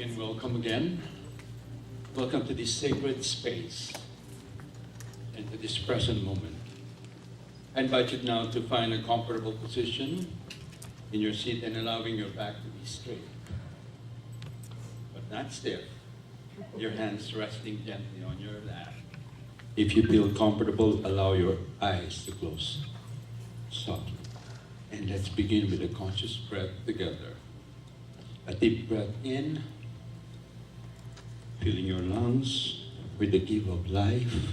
and welcome again. Welcome to this sacred space and to this present moment. I invite you now to find a comfortable position in your seat and allowing your back to be straight, but not stiff. Your hands resting gently on your lap. If you feel comfortable, allow your eyes to close softly. And let's begin with a conscious breath together. A deep breath in, filling your lungs with the gift of life,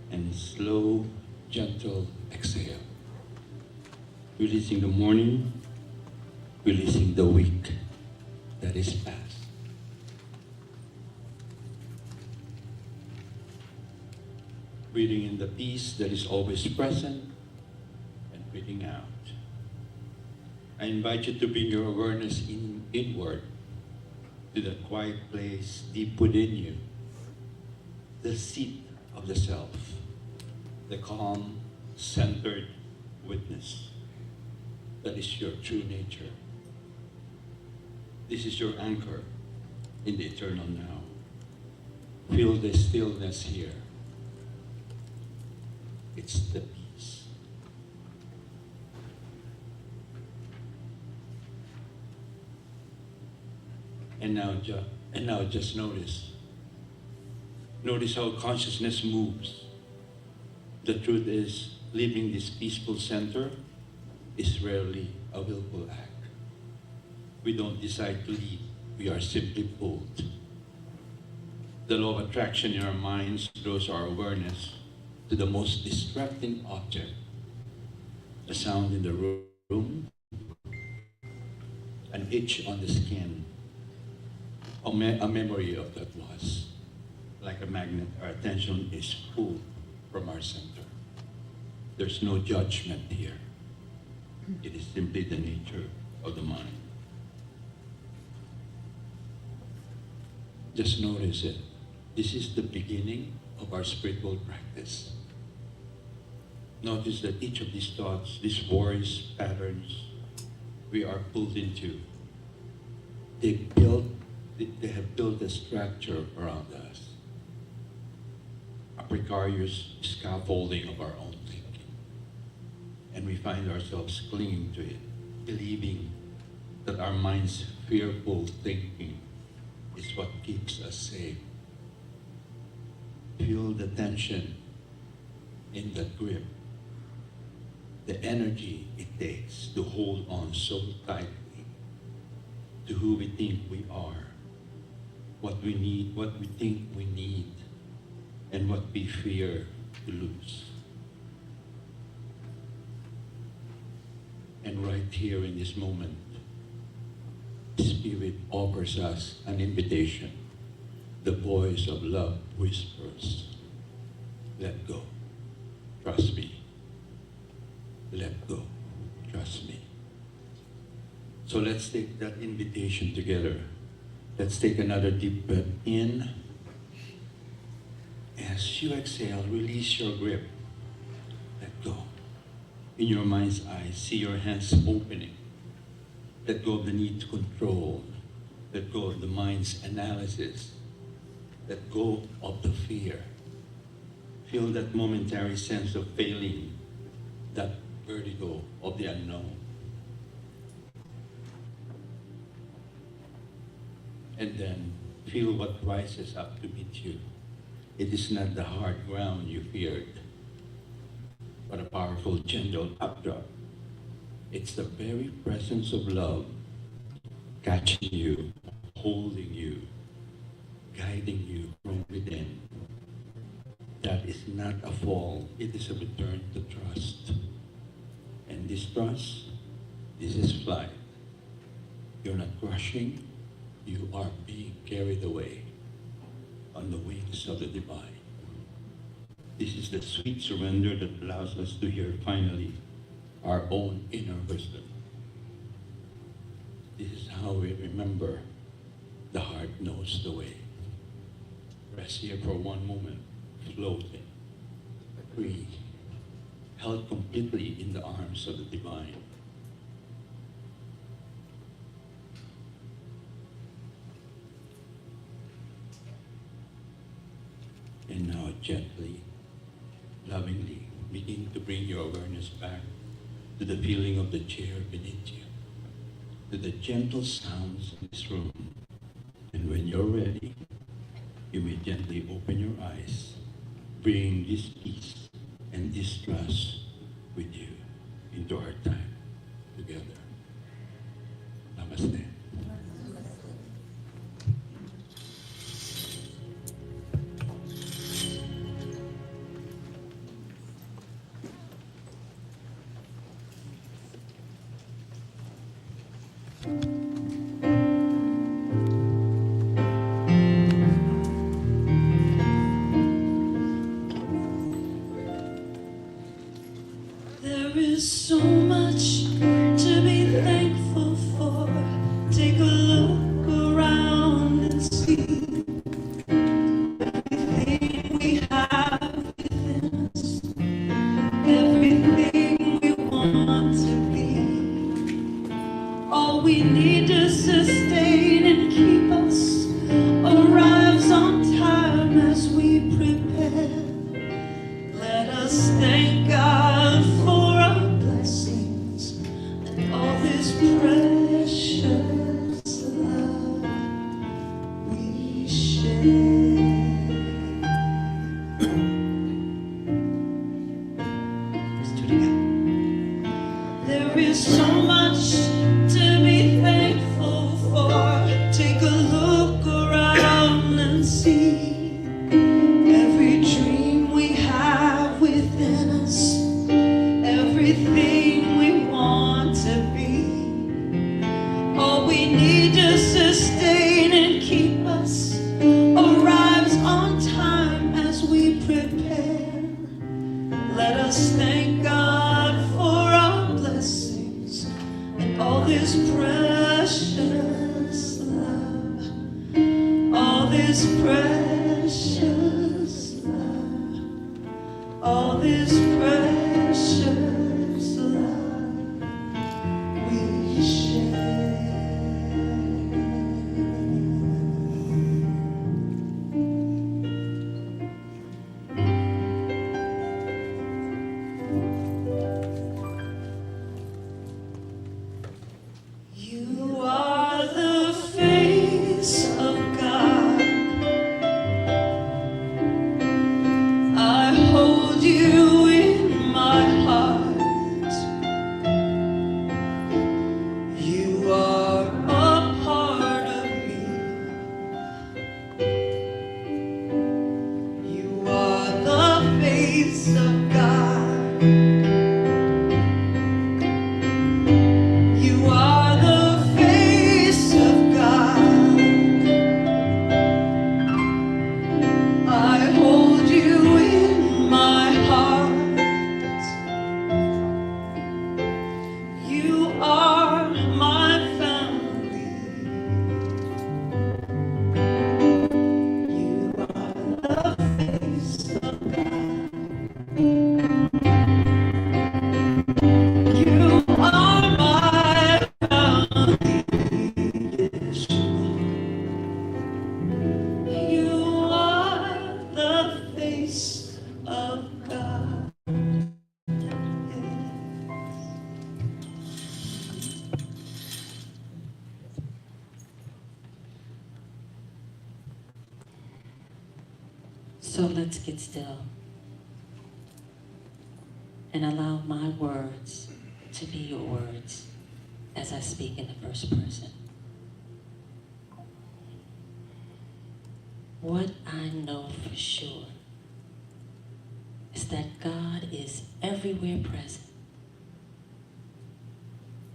and slow, gentle exhale. Releasing the morning, releasing the week that is past. Breathing in the peace that is always present, and breathing out. I invite you to bring your awareness inward to that quiet place deep within you, the seat of the self, the calm, centered witness that is your true nature. This is your anchor in the eternal now. Feel the stillness here. It's the peace. And now just notice. Notice how consciousness moves. The truth is, leaving this peaceful center is rarely a willful act. We don't decide to leave, we are simply pulled. The law of attraction in our minds draws our awareness to the most distracting object, a sound in the room, an itch on the skin, a memory of that was. Like a magnet, our attention is pulled from our center. There's no judgment here. It is simply the nature of the mind. Just notice it. This is the beginning of our spiritual practice. Notice that each of these thoughts, these worries, patterns, we are pulled into. They have built a structure around us, a precarious scaffolding of our own thinking. And we find ourselves clinging to it, believing that our mind's fearful thinking is what keeps us safe. Feel the tension in that grip, the energy it takes to hold on so tightly to who we think we are, what we need, what we think we need, and what we fear to lose. And right here in this moment, Spirit offers us an invitation. The voice of love whispers, let go, trust me. Let go, trust me. So let's take that invitation together. Let's take another deep breath in. As you exhale, release your grip. Let go. In your mind's eye, see your hands opening. Let go of the need to control. Let go of the mind's analysis. Let go of the fear. Feel that momentary sense of failing, that vertigo of the unknown. And then feel what rises up to meet you. It is not the hard ground you feared, but a powerful, gentle updraft. It's the very presence of love catching you, holding you, guiding you from within. That is not a fall, it is a return to trust. And this trust, this is flight. You're not rushing, you are being carried away on the wings of the divine. This is the sweet surrender that allows us to hear finally our own inner wisdom. This is how we remember the heart knows the way. Rest here for one moment, floating, free, held completely in the arms of the divine. gently, lovingly, begin to bring your awareness back to the feeling of the chair beneath you, to the gentle sounds in this room. And when you're ready, you may gently open your eyes, bringing this peace and this trust with you into our time together. Namaste. There is so much to be thankful for. Take a look around and see everything we have within us, everything we want to be. All we need to sustain and keep us arrives on time as we prepare. Let us thank God for our blessings and all this precious love we share. Let's do it again. There is so much to be thankful for. Take a look around and see every dream we have within us, everything we want to be. All we need to sustain and keep us arrives on time as we prepare. Let us thank God for our blessings and all this precious love, all this precious love, all this precious love we share. You are the face of God. I hold you in my heart. You are a part of me. You are the face of God. You are the face of God. I hold you in my heart. You are my family. You are the face of God. You are my family. You are the face of God. So let's get still and allow my words to be your words as I speak in the first person. What I know for sure is that God is everywhere present.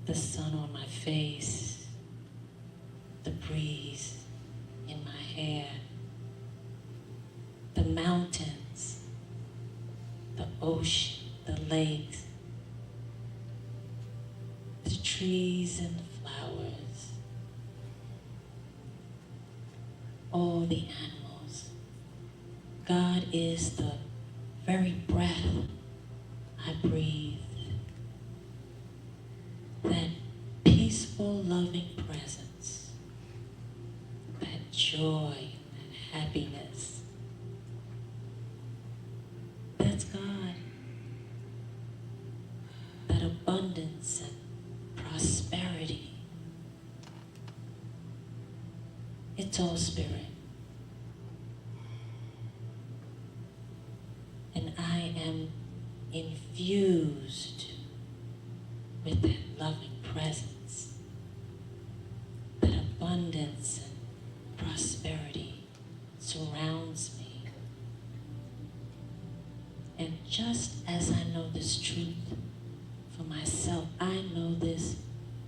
The sun on my face, the breeze in my hair, the mountains, the ocean, the lakes, the trees and the flowers, all the animals. God is the very breath I breathe, that peaceful, loving presence, that joy and happiness, gentle spirit. And I am infused with that loving presence, that abundance and prosperity surrounds me. And just as I know this truth for myself, I know this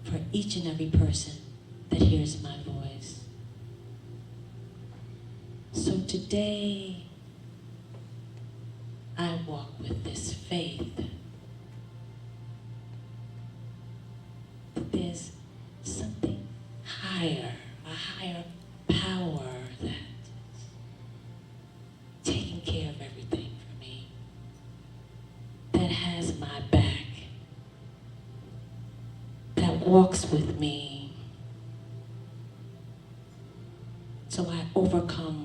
for each and every person that hears my voice. So today, I walk with this faith that there's something higher, a higher power that's taking care of everything for me, that has my back, that walks with me, so I overcome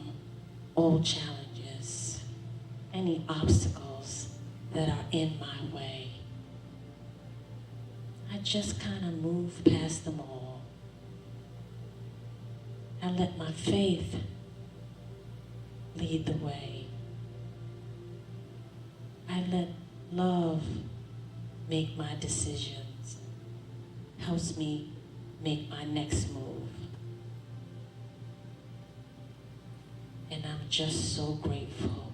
all challenges, any obstacles that are in my way. I just kind of move past them all. I let my faith lead the way. I let love make my decisions, helps me make my next move. And I'm just so grateful.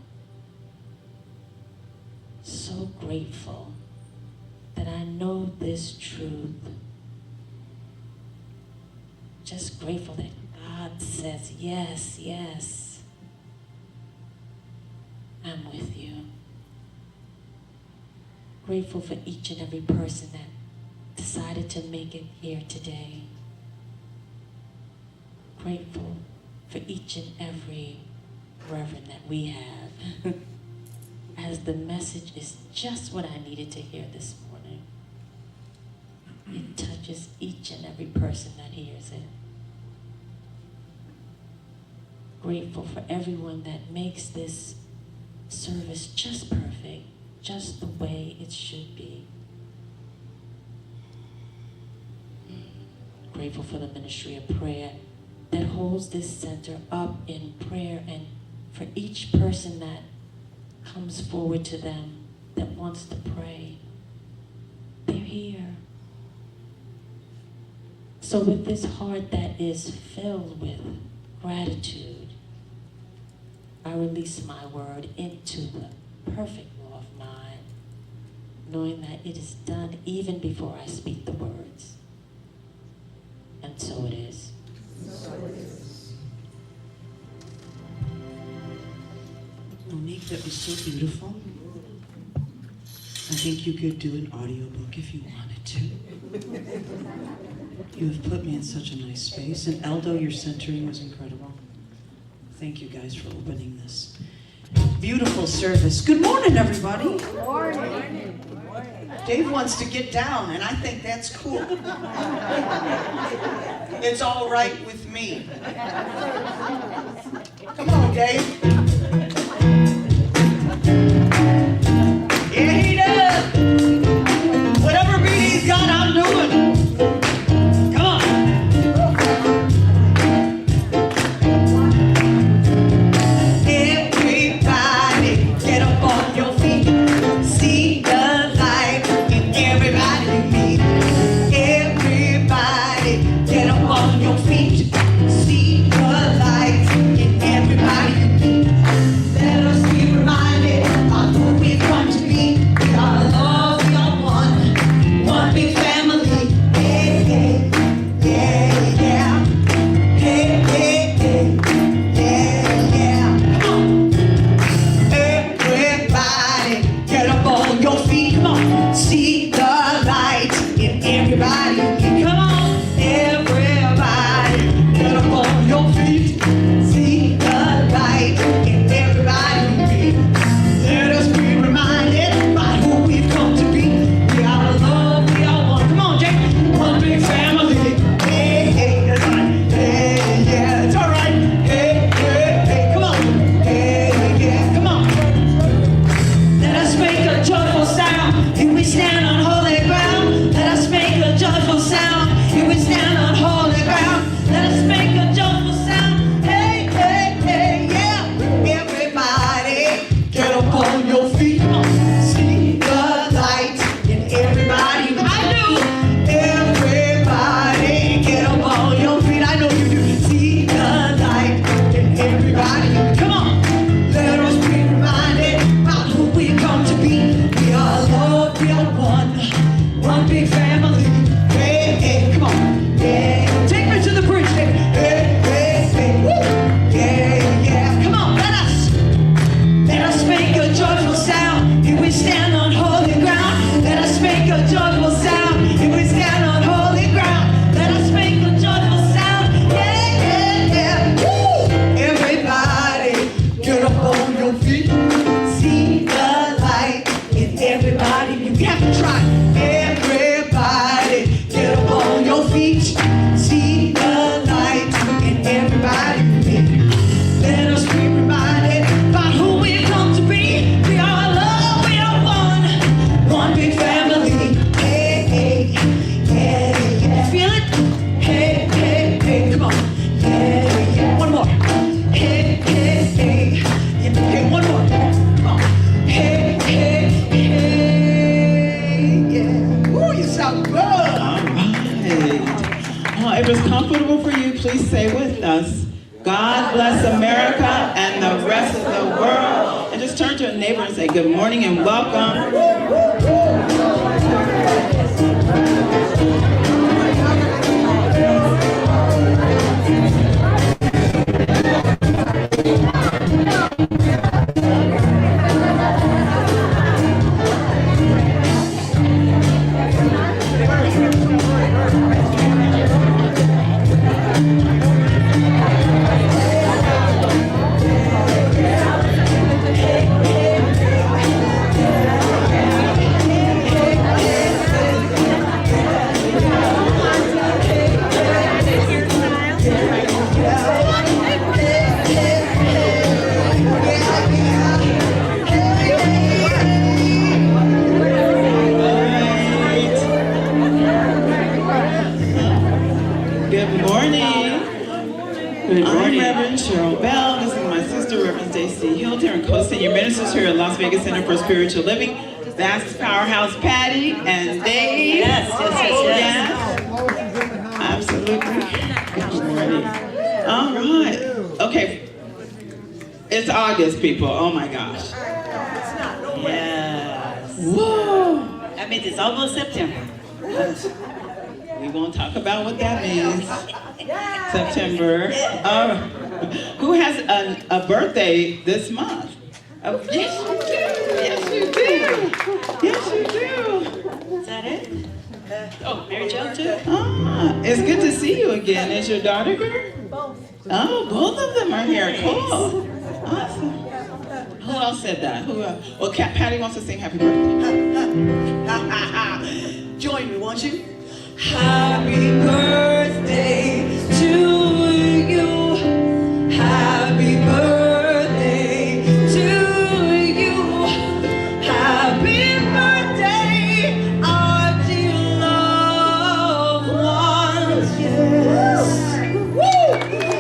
So grateful that I know this truth. Just grateful that God says, yes, yes, I'm with you. Grateful for each and every person that decided to make it here today. Grateful for each and every reverend that we have. As the message is just what I needed to hear this morning. It touches each and every person that hears it. Grateful for everyone that makes this service just perfect, just the way it should be. Grateful for the ministry of prayer that holds this center up in prayer, and for each person that comes forward to them that wants to pray. They're here. So with this heart that is filled with gratitude, I release my word into the perfect law of mine, knowing that it is done even before I speak the words. And so it is. Monique, that was so beautiful. I think you could do an audiobook if you wanted to. You have put me in such a nice space. And Aldo, your centering was incredible. Thank you guys for opening this beautiful service. Good morning, everybody. Good morning. Dave wants to get down, and I think that's cool. It's all right with me. Come on, Dave. Yeah, he does. Whatever beat he's got, I'm doing. Come on. Everybody, get up on your feet. See the light in everybody you meet. Everybody, get up on your feet. See the light in everybody you meet. one big family. Hey, hey, come on. Yeah, take me to the bridge, baby. Hey, hey, hey, woo. Yeah, yeah, come on, let us make a joyful sound. Here we stand on holy ground. Let us make a joyful sound. Here we stand on holy ground. Let us make a joyful sound. Yeah, yeah, yeah. Woo! Everybody, get up on your feet. See the light in everybody. You have to try. Everybody, get up on your feet. See the light in everybody. Let us be reminded about who we've come to be. We are love, we are one big family. Hey, hey, yeah, yeah. Feel it? Hey, hey, hey, come on. Yeah, yeah. One more. Hey, hey, hey. Yeah, hey, one more. Come on. Hey, hey, hey. Yeah. Ooh, you sound good. All right. Oh, if it's comfortable for you, please say with us, God bless America and the rest of the world. And just turn to a neighbor and say good morning and welcome. Good morning. I'm Reverend Cheryl Bell. This is my sister, Reverend Stacy Hilt, here and co-senior ministers here at Las Vegas Center for Spiritual Living. That's Powerhouse Patty and Dave. Yes. Absolutely. Good morning. All right. Okay. It's August, people. Oh my gosh. Yes. Whoa. That means it's almost September. We won't talk about what that means. September. Who has a birthday this month? Yes, you do. Yes, you do. Yes, you do. Is that it? Oh, Mary Jo too? It's good to see you again. Is your daughter here? Both. Oh, both of them are here. Cool. Awesome. Who else said that? Who else? Well, Patty wants to sing happy birthday. Join me, won't you? Happy birthday to you. Happy birthday to you. Happy birthday, our dear loved ones. Yes. Woo!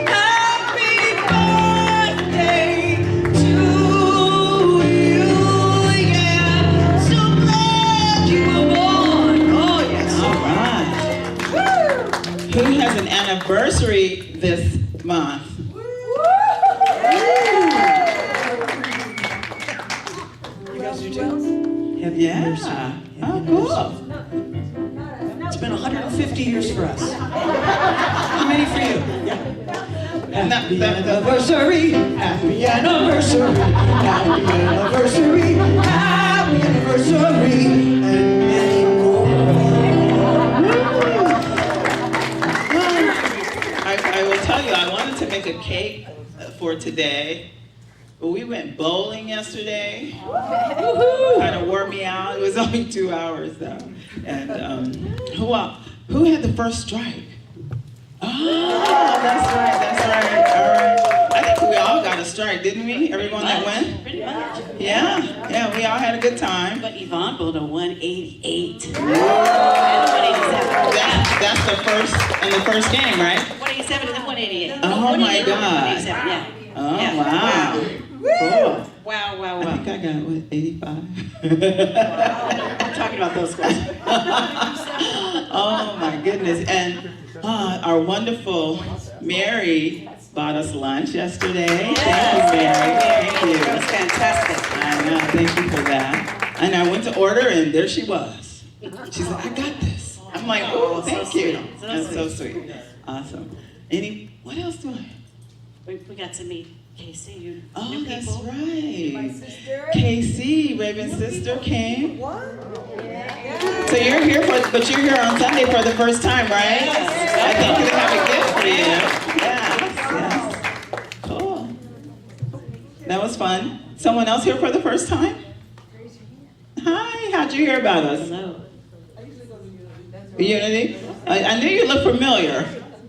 Happy birthday to you. Yeah. So glad you were born. Oh, yes. All right. Who has an anniversary this month? You guys do too? Happy anniversary. Yeah. Oh, cool. It's been 150 years for us. How many for you? Happy anniversary, happy anniversary, happy anniversary, happy anniversary, and many more. I will tell you, I wanted to make a cake for today, but we went bowling yesterday. Kind of wore me out. It was only 2 hours though. And who had the first strike? Oh, that's right. All right. I think we all got a strike, didn't we? Everyone that went? Pretty much. Yeah, we all had a good time. But Yvonne bowled a 188. And 187. That's the first game, right? 187 and then 188. Oh my God. 187, yeah. Oh, Yeah. wow. Cool. Wow. I think I got, 85? I'm talking about those scores. Oh my goodness. And our wonderful Mary bought us lunch yesterday. Thank you, Mary. Thank you. That was fantastic. I know, thank you for that. And I went to order and there she was. She's like, I got this. I'm like, oh, thank you. sweet. That's so sweet. Awesome. What else do I? We got to meet Casey, you Oh, new that's people. right. My sister. KC, Raven's sister, came. What? So you're here but you're here on Sunday for the first time, right? Yes. I think we have a gift for you. Yes, yes. Cool. That was fun. Someone else here for the first time? Hi, how'd you hear about us? Hello. Unity? I knew you looked familiar.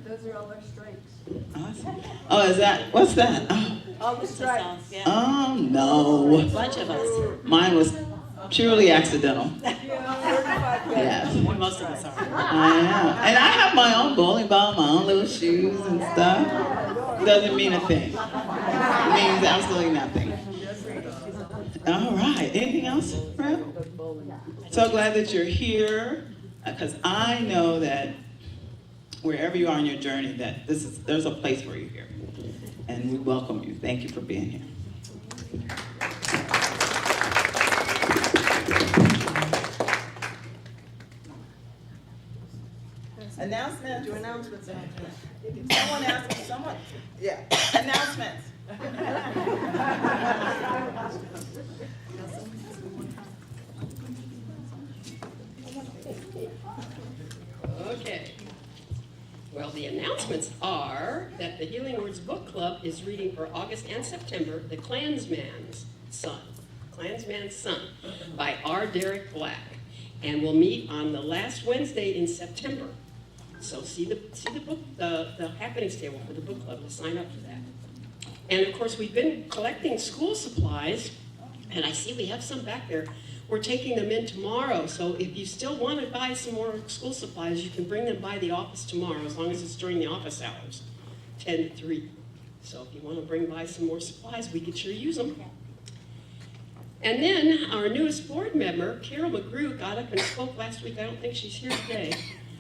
Those are all their stripes. Awesome. Oh, what's that? Oh, All the stripes. Yeah. oh no. A bunch of us. Mine was purely accidental. Yeah, 35 Yes. Most of us are. I know. And I have my own bowling ball, my own little shoes and stuff. Doesn't mean a thing. It means absolutely nothing. All right. Anything else, Brad? So glad that you're here, because I know that wherever you are in your journey, that there's a place for you here. And we welcome you. Thank you for being here. Announcements. Do announcements. Someone asked me, yeah, announcements. Okay. Well, the announcements are that the Healing Words Book Club is reading for August and September The Klansman's Son by R. Derek Black. And we'll meet on the last Wednesday in September. So see the book, the happenings table for the book club to sign up for that. And of course, we've been collecting school supplies, and I see we have some back there. We're taking them in tomorrow, so if you still want to buy some more school supplies, you can bring them by the office tomorrow, as long as it's during the office hours, 10 to 3. So if you want to bring by some more supplies, we could sure use them. And then our newest board member, Carol McGrew, got up and spoke last week. I don't think she's here today.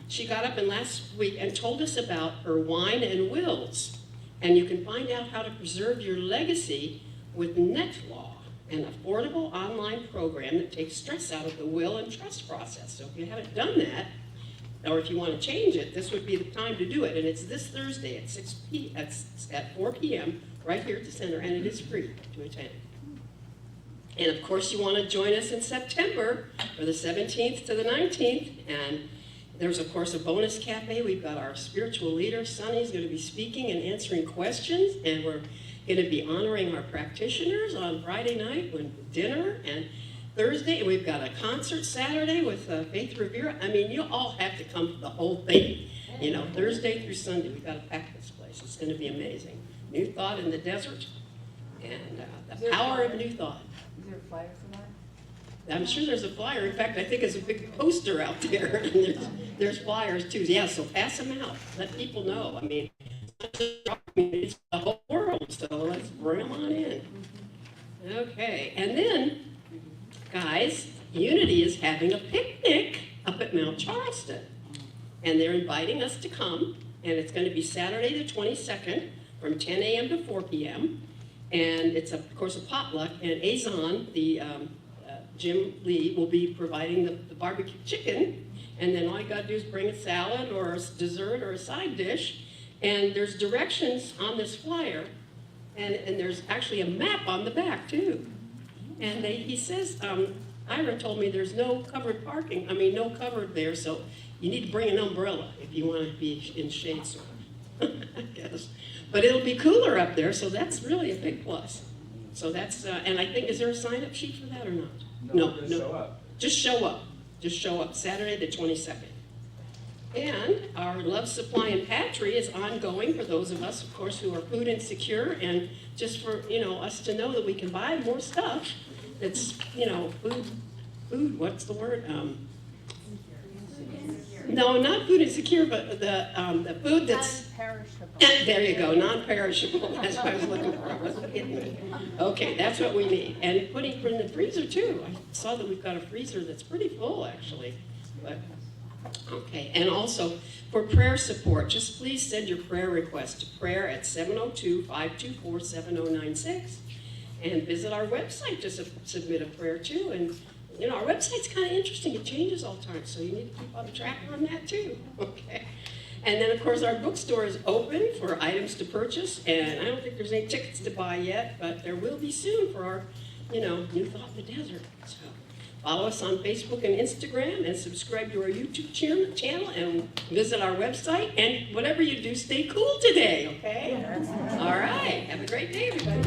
She got up last week and told us about her wine and wills. And you can find out how to preserve your legacy with NetLaw, an affordable online program that takes stress out of the will and trust process. So if you haven't done that, or if you want to change it, this would be the time to do it. And it's this Thursday at 4 p.m. right here at the center, and it is free to attend. And of course, you want to join us in September for the 17th to the 19th. And there's, of course, a bonus cafe. We've got our spiritual leader, Sonny's going to be speaking and answering questions. And we're going to be honoring our practitioners on Friday night with dinner. And Thursday, we've got a concert Saturday with Faith Rivera. I mean, you all have to come for the whole thing. You know, Thursday through Sunday, we've got to pack this place. It's going to be amazing. New Thought in the Desert and the power of New Thought. Is there a flyer for that? I'm sure there's a flyer. In fact, I think there's a big poster out there. And there's flyers too. Yeah, so pass them out. Let people know. I mean, it's the whole world, so let's bring them on in. Okay, and then, guys, Unity is having a picnic up at Mount Charleston. And they're inviting us to come. And it's going to be Saturday the 22nd from 10 a.m. to 4 p.m. And it's, of course, a potluck. And Azan, the Jim Lee, will be providing the barbecue chicken. And then all you got to do is bring a salad or a dessert or a side dish. And there's directions on this flyer. And there's actually a map on the back, too. And he says, Ira told me there's no covered parking. I mean, no covered there. So you need to bring an umbrella if you want to be in shade, sort of, I guess. But it'll be cooler up there, so that's really a big plus. So that's, and I think, is there a sign-up sheet for that or not? No. Show up. Just show up. Just show up Saturday the 22nd. And our Love Supply and Pantry is ongoing for those of us, of course, who are food insecure, and just for, us to know that we can buy more stuff that's, food, what's the word? No, not food insecure, but the food that's... Non-perishable. There you go, non-perishable. That's what I was looking for. I wasn't kidding you. Okay, that's what we need. And putting in the freezer, too. I saw that we've got a freezer that's pretty full, actually. But okay, and also for prayer support, just please send your prayer request to prayer at 702-524-7096. And visit our website to submit a prayer, too. And You know, our website's kind of interesting. It changes all the time, so you need to keep on track on that too. Okay. And then, of course, our bookstore is open for items to purchase, and I don't think there's any tickets to buy yet, but there will be soon for our, you know, New Thought in the Desert. So follow us on Facebook and Instagram, and subscribe to our YouTube channel, and visit our website. And whatever you do, stay cool today, okay? All right. Have a great day, everybody.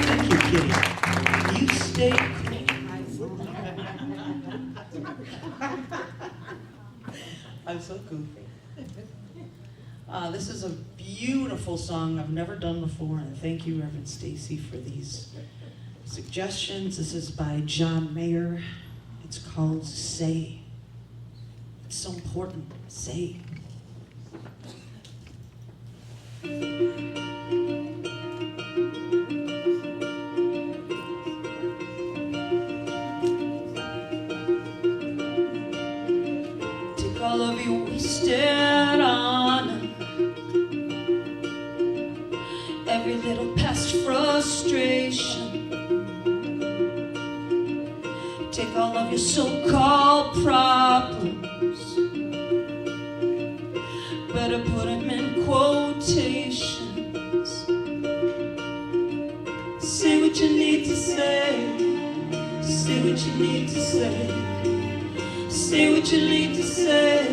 Thank you, Kitty. You stay cool. I'm so goofy. This is a beautiful song I've never done before, and thank you, Reverend Stacy, for these suggestions. This is by John Mayer. It's called Say. It's so important. Say. Take all of your wasted honor, every little past frustration. Take all of your so-called problems, better put them in quotations. Say what you need to say, say what you need to say. Say what you need to say,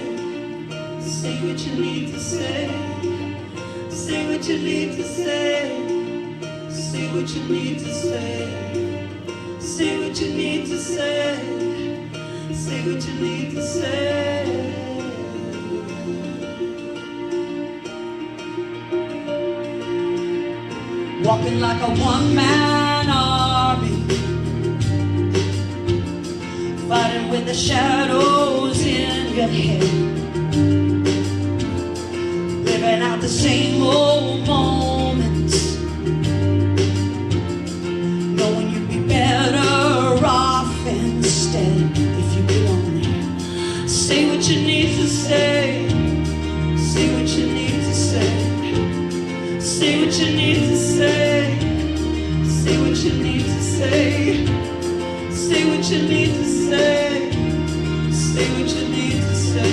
say what you need to say. Say what you need to say, say what you need to say. Say what you need to say, say what you need to say. Walking like a one-man army, fighting with the shadows in your head, living out the same old moments, knowing you'd be better off instead if you could only say what you need to say, say what you need to say, say what you need to say, say what you need to say. Say what you need to say, say what you need to say,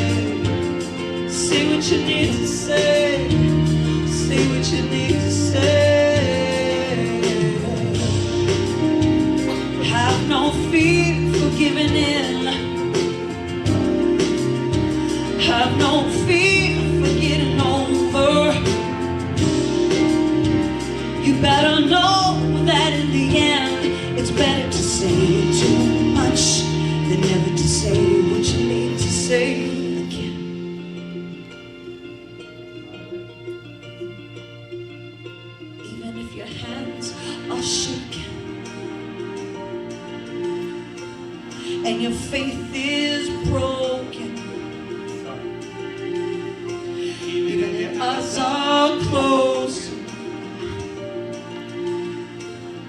say what you need to say, say what you need to say. Have no fear for giving in, have no fear for getting over. You better know that in the end, it's better to say too much than never to say what you need to say again. Even if your hands are shaking and your faith is broken, even your eyes are closed,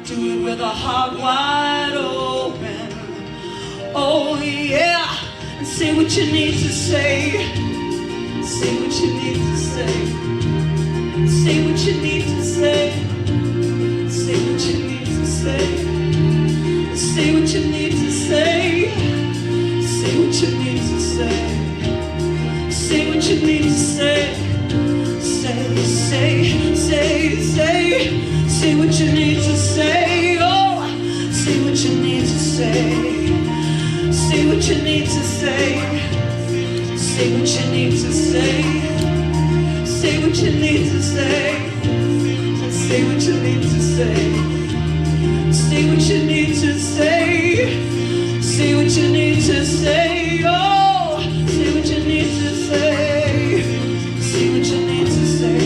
do it with a heart wide open. Oh yeah, and say what you need to say, say what you need to say, say what you need to say, say what you need to say, say what you need to say, say what you need to say, say what you need to say, say what you need to say, oh, say what you need to say, say what you need to say, say what you need to say, say what you need to say, say what you need to say, say what you need to say, say what you need to say, oh, say what you need to say, say what you need to say,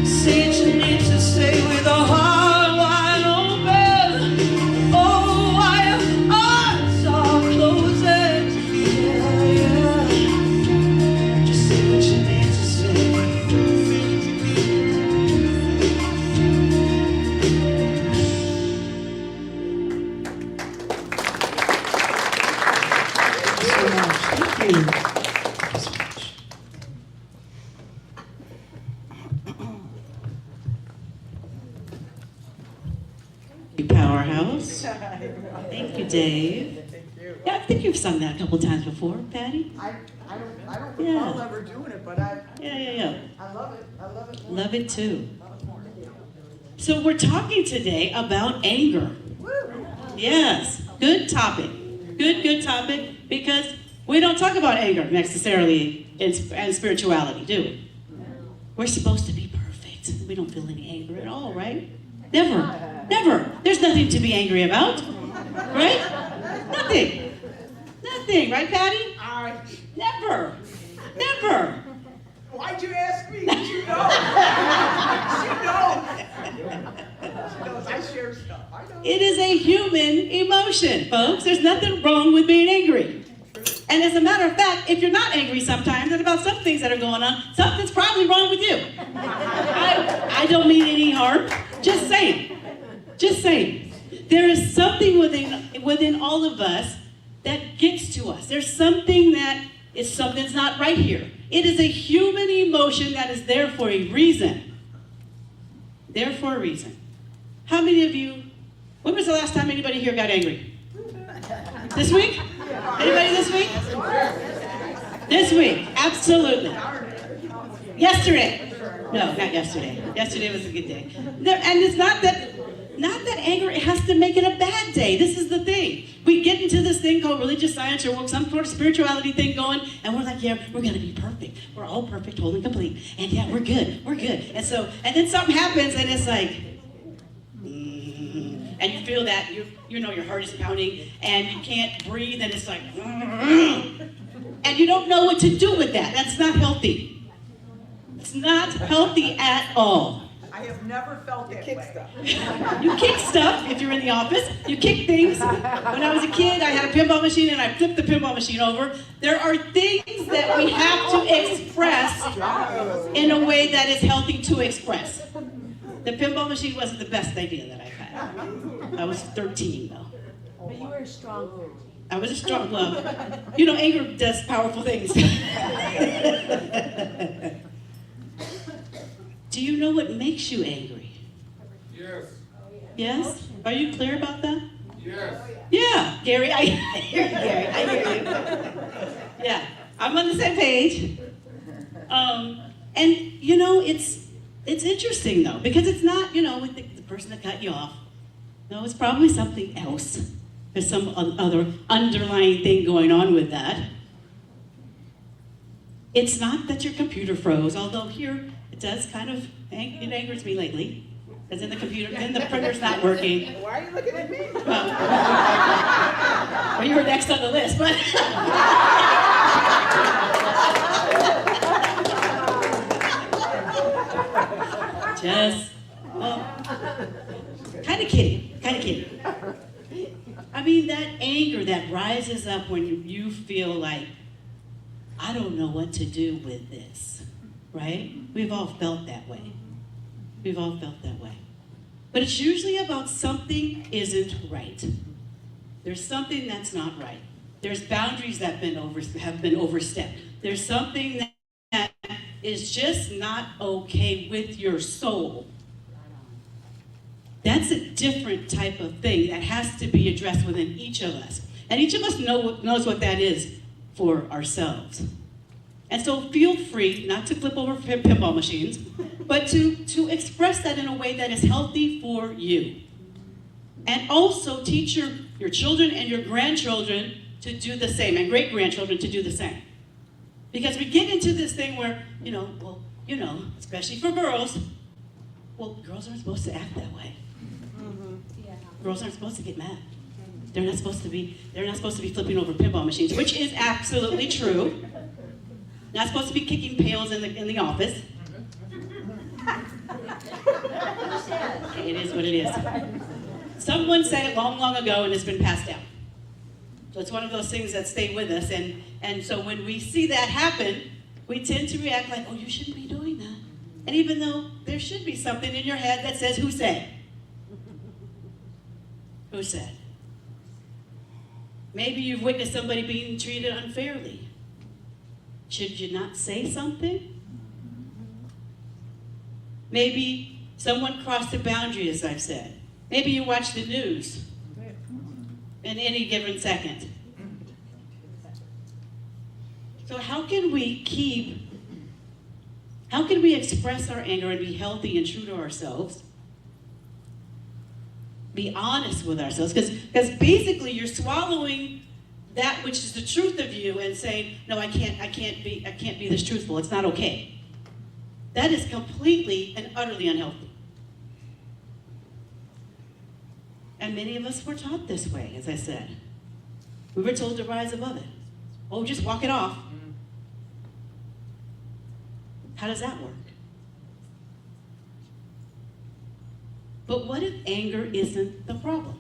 say what you need to say with a heart wide open. Oh, why your eyes are closing, yeah, yeah. Just say what you need to say. So much. Thank you. Powerhouse. Dave. Yeah, I think you've sung that a couple times before, Patty. I don't Yeah. recall ever doing it, but I love it. I love it. Love it too. So we're talking today about anger. Yes, good topic. Good topic, because we don't talk about anger necessarily in spirituality, do we? We're supposed to be perfect. We don't feel any anger at all, right? Never. There's nothing to be angry about, right? Nothing, right, Patty? Never. Why'd you ask me? She knows. She knows. I share stuff. I know. It is a human emotion, folks. There's nothing wrong with being angry. And as a matter of fact, if you're not angry sometimes and about some things that are going on, something's probably wrong with you. I don't mean any harm. Just saying. There is something within all of us that gets to us. There's something something's not right here. It is a human emotion that is there for a reason. There for a reason. How many of you, when was the last time anybody here got angry? This week? Anybody this week? This week, absolutely. Yesterday. No, not yesterday. Yesterday was a good day. And it's not that anger has to make it a bad day. This is the thing. We get into this thing called religious science or some sort of spirituality thing going, and we're like, yeah, we're going to be perfect. We're all perfect, whole, and complete. And yeah, we're good. And then something happens, and it's like, and you feel that, you know your heart is pounding, and you can't breathe, and it's like, and you don't know what to do with that. That's not healthy. It's not healthy at all. I have never felt that way. You kick stuff if you're in the office. You kick things. When I was a kid, I had a pinball machine and I flipped the pinball machine over. There are things that we have to express in a way that is healthy to express. The pinball machine wasn't the best idea that I've had. I was 13 though. But you were a strong 13. I was a strong love. You know, anger does powerful things. Do you know what makes you angry? Yes. Yes? Are you clear about that? Yes. Yeah, Gary, I hear you, Gary. I hear you. Yeah, I'm on the same page. And you know, it's interesting though, because it's not, you know, with the person that cut you off. No, it's probably something else. There's some other underlying thing going on with that. It's not that your computer froze, although here it does kind of, it angers me lately. Because in the computer, then the printer's not working. Why are you looking at me? Well, you were next on the list, but. Kind of kidding. I mean, that anger that rises up when you feel like, I don't know what to do with this, right? We've all felt that way. But it's usually about something isn't right. There's something that's not right. There's boundaries that have been overstepped. There's something that is just not okay with your soul. That's a different type of thing that has to be addressed within each of us. And each of us knows what that is for ourselves. And so feel free not to flip over pinball machines, but to express that in a way that is healthy for you. And also teach your children and your grandchildren to do the same, and great-grandchildren to do the same. Because we get into this thing where, especially for girls, girls aren't supposed to act that way. Yeah. Girls aren't supposed to get mad. They're not supposed to be flipping over pinball machines, which is absolutely true. Not supposed to be kicking pails in the office. It is what it is. Someone said it long, long ago, and it's been passed down. So it's one of those things that stay with us, and so when we see that happen, we tend to react like, oh, you shouldn't be doing that. And even though there should be something in your head that says, who said? Who said? Maybe you've witnessed somebody being treated unfairly. Should you not say something? Maybe someone crossed a boundary, as I've said. Maybe you watch the news. in any given second. So how can we express our anger and be healthy and true to ourselves? Be honest with ourselves, because basically you're swallowing that which is the truth of you and saying, no, I can't be this truthful. It's not okay. That is completely and utterly unhealthy. And many of us were taught this way, as I said. We were told to rise above it. Oh, just walk it off. How does that work? But what if anger isn't the problem?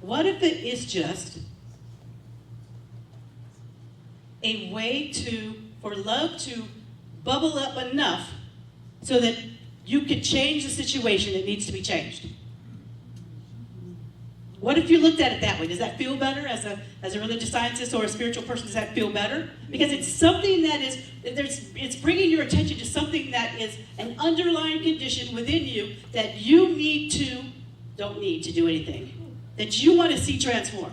What if it is just a way for love to bubble up enough so that you could change the situation that needs to be changed? What if you looked at it that way? Does that feel better as a religious scientist or a spiritual person? Does that feel better? Because it's something that it's bringing your attention to something that is an underlying condition within you that you don't need to do anything, that you want to see transform.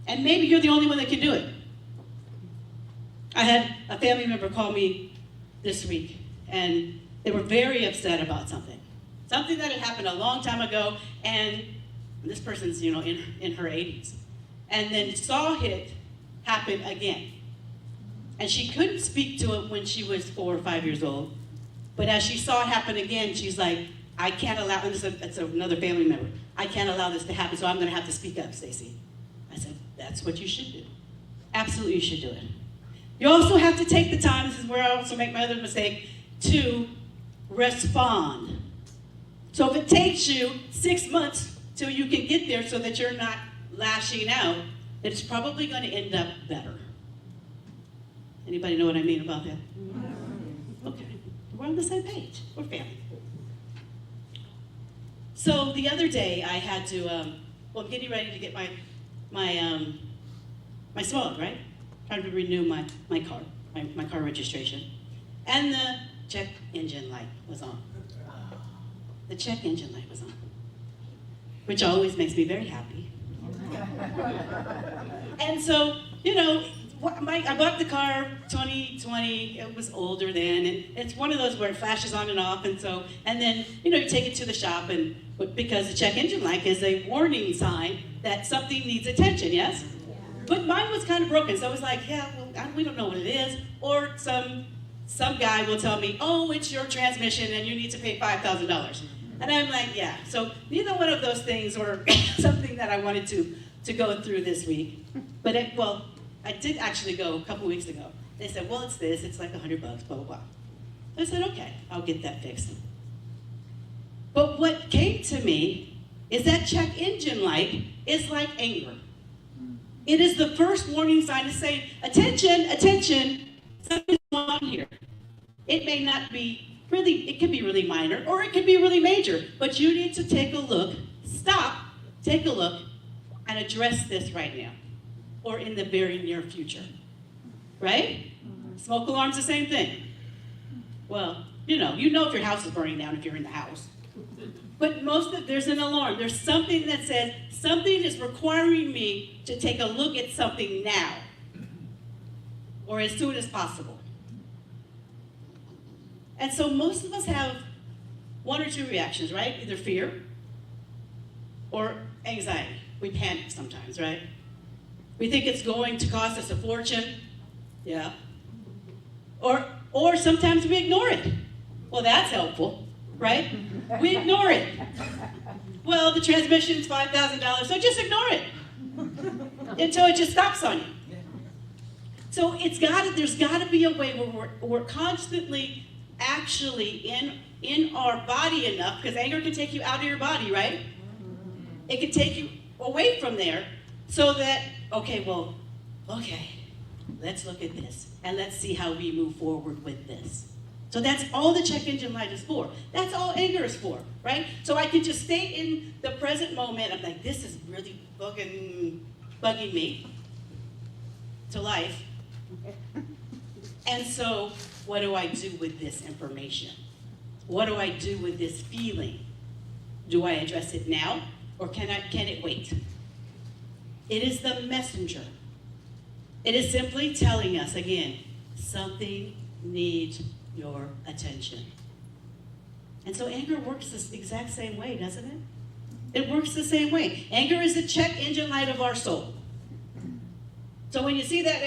And maybe you're the only one that can do it. I had a family member call me this week, and they were very upset about something. Something that had happened a long time ago, and this person's, in her 80s. And then saw it happen again. And she couldn't speak to it when she was 4 or 5 years old. But as she saw it happen again, she's like, I can't allow, and it's another family member, I can't allow this to happen, so I'm going to have to speak up, Stacy. I said, that's what you should do. Absolutely, you should do it. You also have to take the time, this is where I also make my other mistake, to respond. So if it takes you 6 months till you can get there so that you're not lashing out, it's probably going to end up better. Anybody know what I mean about that? Okay, we're on the same page. We're family. So the other day I had to, I'm getting ready to get my smog, right? Trying to renew my car registration. And the check engine light was on. The check engine light was on, which always makes me very happy. And so, I bought the car 2020, it was older then, and it's one of those where it flashes on and off, and then, you take it to the shop, because the check engine light is a warning sign that something needs attention, yes? But mine was kind of broken, so I was like, we don't know what it is, or some guy will tell me, oh, it's your transmission and you need to pay $5,000. And I'm like, yeah. So neither one of those things were something that I wanted to go through this week. But I did actually go a couple weeks ago. They said, well, it's like $100, blah, blah, blah. I said, okay, I'll get that fixed. But what came to me is that check engine light is like anger. It is the first warning sign to say, attention, attention, something's going on here. It may not be it can be really minor, or it can be really major, but you need to take a look, stop, take a look, and address this right now, or in the very near future, right? Smoke alarm's the same thing. Well, you know if your house is burning down if you're in the house. But there's an alarm. There's something that says, something is requiring me to take a look at something now, or as soon as possible. And so most of us have one or two reactions, right? Either fear or anxiety. We panic sometimes, right? We think it's going to cost us a fortune. Yeah. Or sometimes we ignore it. Well, that's helpful, right? We ignore it. Well, the transmission's $5,000, so just ignore it until it just stops on you. So there's got to be a way where we're constantly actually in our body enough, because anger can take you out of your body, right? It can take you away from there, so that, okay, let's look at this, and let's see how we move forward with this. So that's all the check engine light is for. That's all anger is for, right? So I can just stay in the present moment. I'm like, this is really bugging me to life. And so what do I do with this information? What do I do with this feeling? Do I address it now? Or can it wait? It is the messenger. It is simply telling us, again, something needs your attention. And so anger works this exact same way, doesn't it? It works the same way. Anger is the check engine light of our soul. So when you see that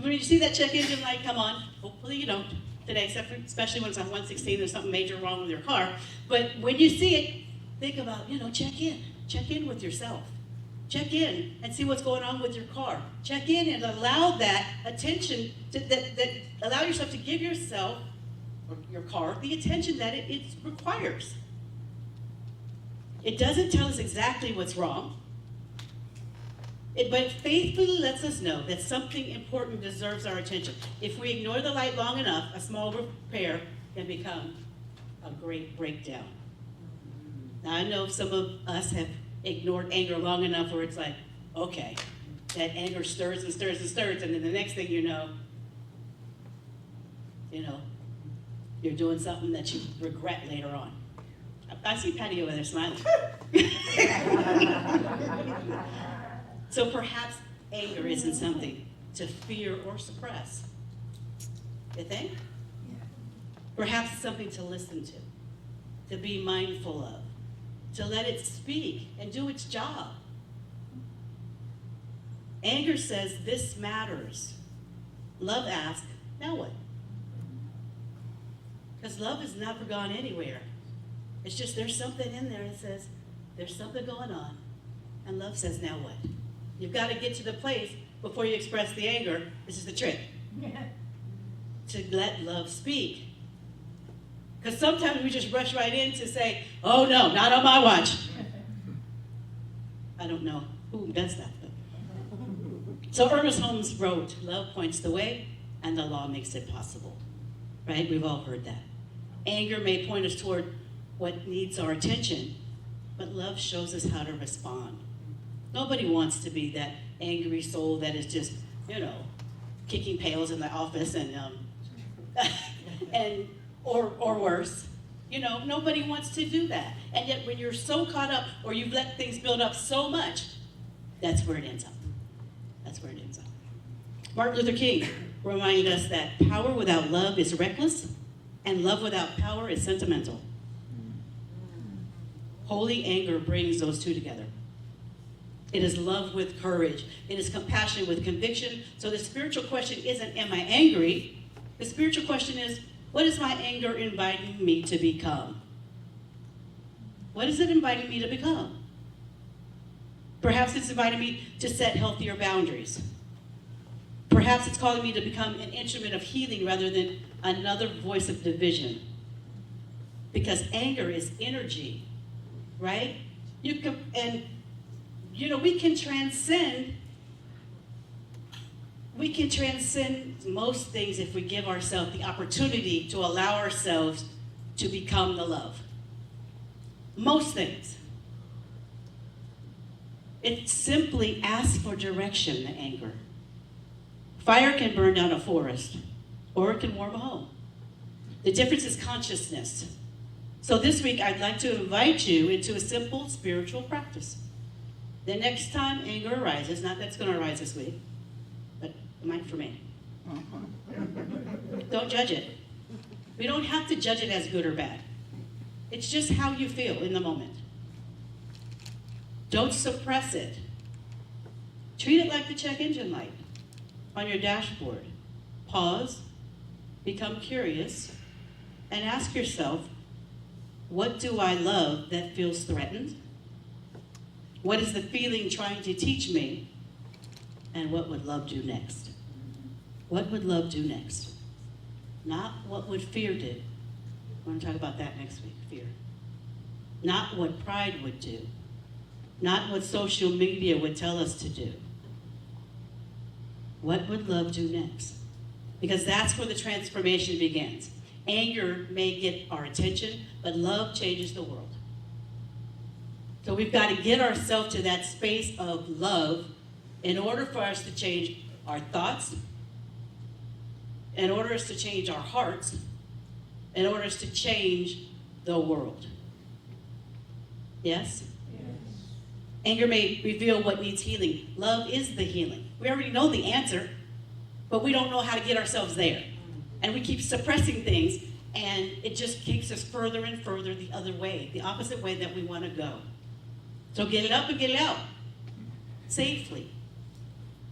when you see that check engine light come on, hopefully you don't today, especially when it's on 116, there's something major wrong with your car. But when you see it, think about, check in with yourself. Check in and see what's going on with your car. Check in and allow that attention, allow yourself to give yourself, or your car, the attention that it requires. It doesn't tell us exactly what's wrong, but it faithfully lets us know that something important deserves our attention. If we ignore the light long enough, a small repair can become a great breakdown. Now, I know some of us have ignored anger long enough where it's like, okay, that anger stirs and stirs and stirs, and then the next thing you know, you're doing something that you regret later on. I see Patty over there smiling. So perhaps anger isn't something to fear or suppress. You think? Perhaps it's something to listen to be mindful of, to let it speak and do its job. Anger says, this matters. Love asks, now what? Because love has never gone anywhere. It's just there's something in there that says, there's something going on. And love says, now what? You've got to get to the place before you express the anger. This is the trick. To let love speak. Because sometimes we just rush right in to say, oh no, not on my watch. I don't know who does that. So Ernest Holmes wrote, love points the way and the law makes it possible. Right? We've all heard that. Anger may point us toward what needs our attention, but love shows us how to respond. Nobody wants to be that angry soul that is just, kicking pails in the office or worse. Nobody wants to do that. And yet when you're so caught up or you've let things build up so much, that's where it ends up. That's where it ends up. Martin Luther King reminded us that power without love is reckless and love without power is sentimental. Holy anger brings those two together. It is love with courage. It is compassion with conviction. So the spiritual question isn't, am I angry? The spiritual question is, what is my anger inviting me to become? What is it inviting me to become? Perhaps it's inviting me to set healthier boundaries. Perhaps it's calling me to become an instrument of healing rather than another voice of division. Because anger is energy, right? We can transcend most things if we give ourselves the opportunity to allow ourselves to become the love. Most things. It simply asks for direction, the anger. Fire can burn down a forest, or it can warm a home. The difference is consciousness. So this week, I'd like to invite you into a simple spiritual practice. The next time anger arises, not that's going to arise this week, but it might for me. Don't judge it. We don't have to judge it as good or bad. It's just how you feel in the moment. Don't suppress it. Treat it like the check engine light on your dashboard. Pause, become curious, and ask yourself, what do I love that feels threatened? What is the feeling trying to teach me? And what would love do next? What would love do next? Not what would fear do. We're going to talk about that next week, fear. Not what pride would do. Not what social media would tell us to do. What would love do next? Because that's where the transformation begins. Anger may get our attention, but love changes the world. So we've got to get ourselves to that space of love in order for us to change our thoughts, in order for us to change our hearts, in order for us to change the world. Yes? Yes. Anger may reveal what needs healing. Love is the healing. We already know the answer, but we don't know how to get ourselves there. And we keep suppressing things, and it just takes us further and further the other way, the opposite way that we want to go. So get it up and get it out. Safely,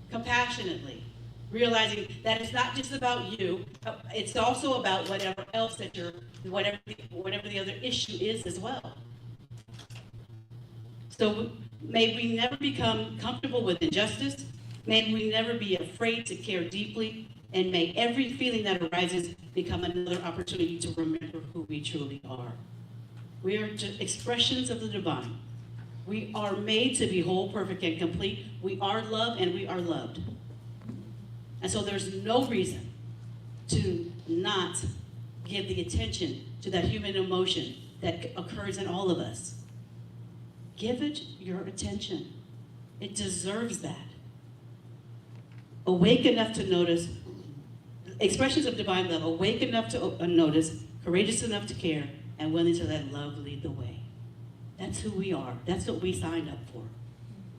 compassionately, realizing that it's not just about you, it's also about whatever else that whatever the other issue is as well. So may we never become comfortable with injustice. May we never be afraid to care deeply, and may every feeling that arises become another opportunity to remember who we truly are. We are just expressions of the divine. We are made to be whole, perfect, and complete. We are loved, and we are loved. And so there's no reason to not give the attention to that human emotion that occurs in all of us. Give it your attention. It deserves that. Awake enough to notice, expressions of divine love, awake enough to notice, courageous enough to care, and willing to let love lead the way. That's who we are. That's what we signed up for.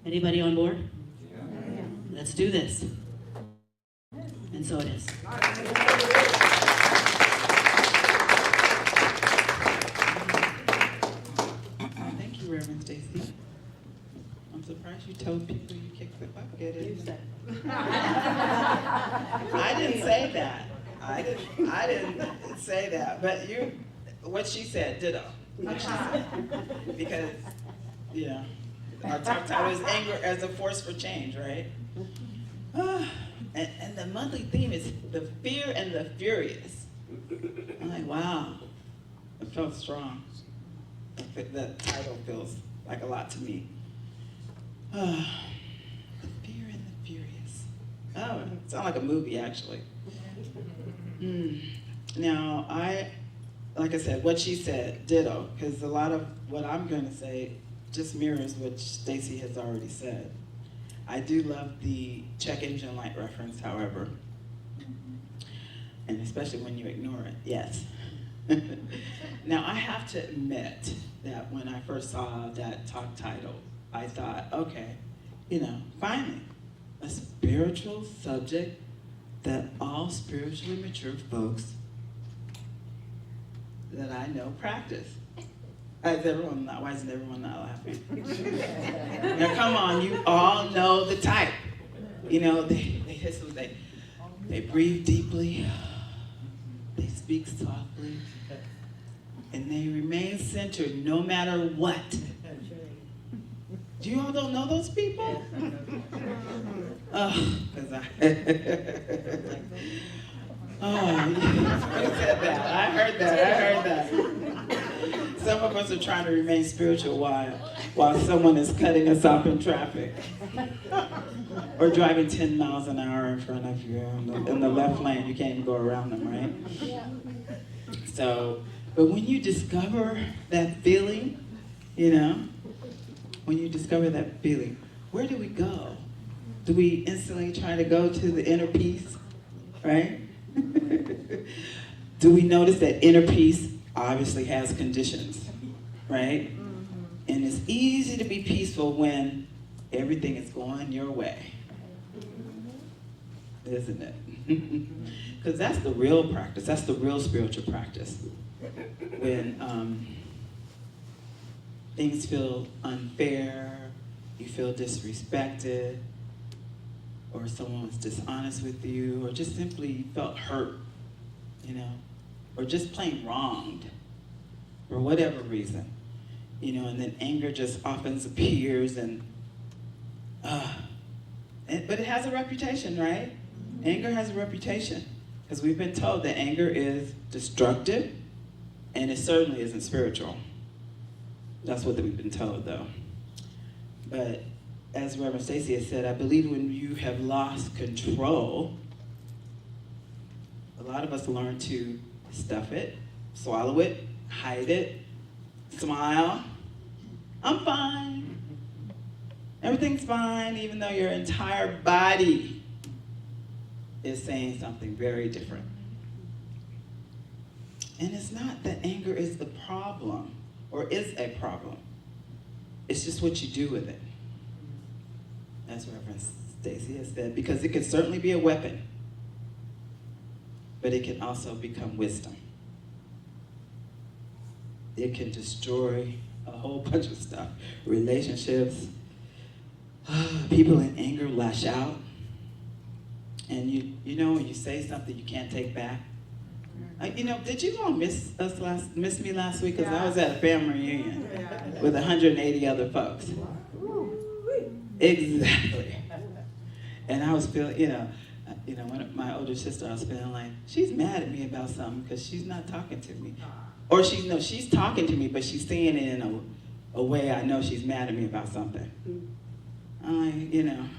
Anybody on board? Yeah. Let's do this. And so it is. Thank you, Reverend Stacy. I'm surprised you told people you kicked the bucket. I didn't say that. I didn't say that. But what she said, ditto. What she said. Because, you know, our talk title is Anger as a Force for Change, right? And the monthly theme is the fear and the furious. I'm like, wow, it felt strong. The title feels like a lot to me. The fear and the furious. Oh, it sounds like a movie, actually. Now, like I said, what she said, ditto, because a lot of what I'm going to say just mirrors what Stacy has already said. I do love the check engine light reference, however, and especially when you ignore it, yes. Now, I have to admit that when I first saw that talk title, I thought, okay, you know, finally, a spiritual subject that all spiritually mature folks that I know practice. Why isn't everyone not laughing? Now come on, you all know the type. You know, they breathe deeply, they speak softly, and they remain centered no matter what. You all don't know those people? Oh, because I said that. I heard that. Some of us are trying to remain spiritual while someone is cutting us off in traffic. Or driving 10 miles an hour in front of you in the left lane. You can't even go around them, right? So, but when you discover that feeling, you know, when you discover that feeling, where do we go? Do we instantly try to go to the inner peace, right? Do we notice that inner peace obviously has conditions, right? And it's easy to be peaceful when everything is going your way, isn't it? Because that's the real practice. That's the real spiritual practice. When things feel unfair, you feel disrespected, or someone was dishonest with you, or just simply you felt hurt, you know, or just plain wronged, for whatever reason, you know, and then anger just often appears, but it has a reputation, right? Anger has a reputation, because we've been told that anger is destructive, and it certainly isn't spiritual. That's what we've been told, though. But as Reverend Stacy has said, I believe when you have lost control, a lot of us learn to stuff it, swallow it, hide it, smile. I'm fine. Everything's fine, even though your entire body is saying something very different. And it's not that anger is the problem, or is a problem. It's just what you do with it. as Reverend Stacy has said, because it can certainly be a weapon, but it can also become wisdom. It can destroy a whole bunch of stuff. Relationships. People in anger lash out. And you know when you say something you can't take back. Did you all miss me last week? Because I was at a family reunion with 180 other folks. Exactly. And I was feeling, when my older sister, I was feeling like, she's mad at me about something because she's not talking to me. Or she's talking to me, but she's saying it in a way I know she's mad at me about something. I'm like,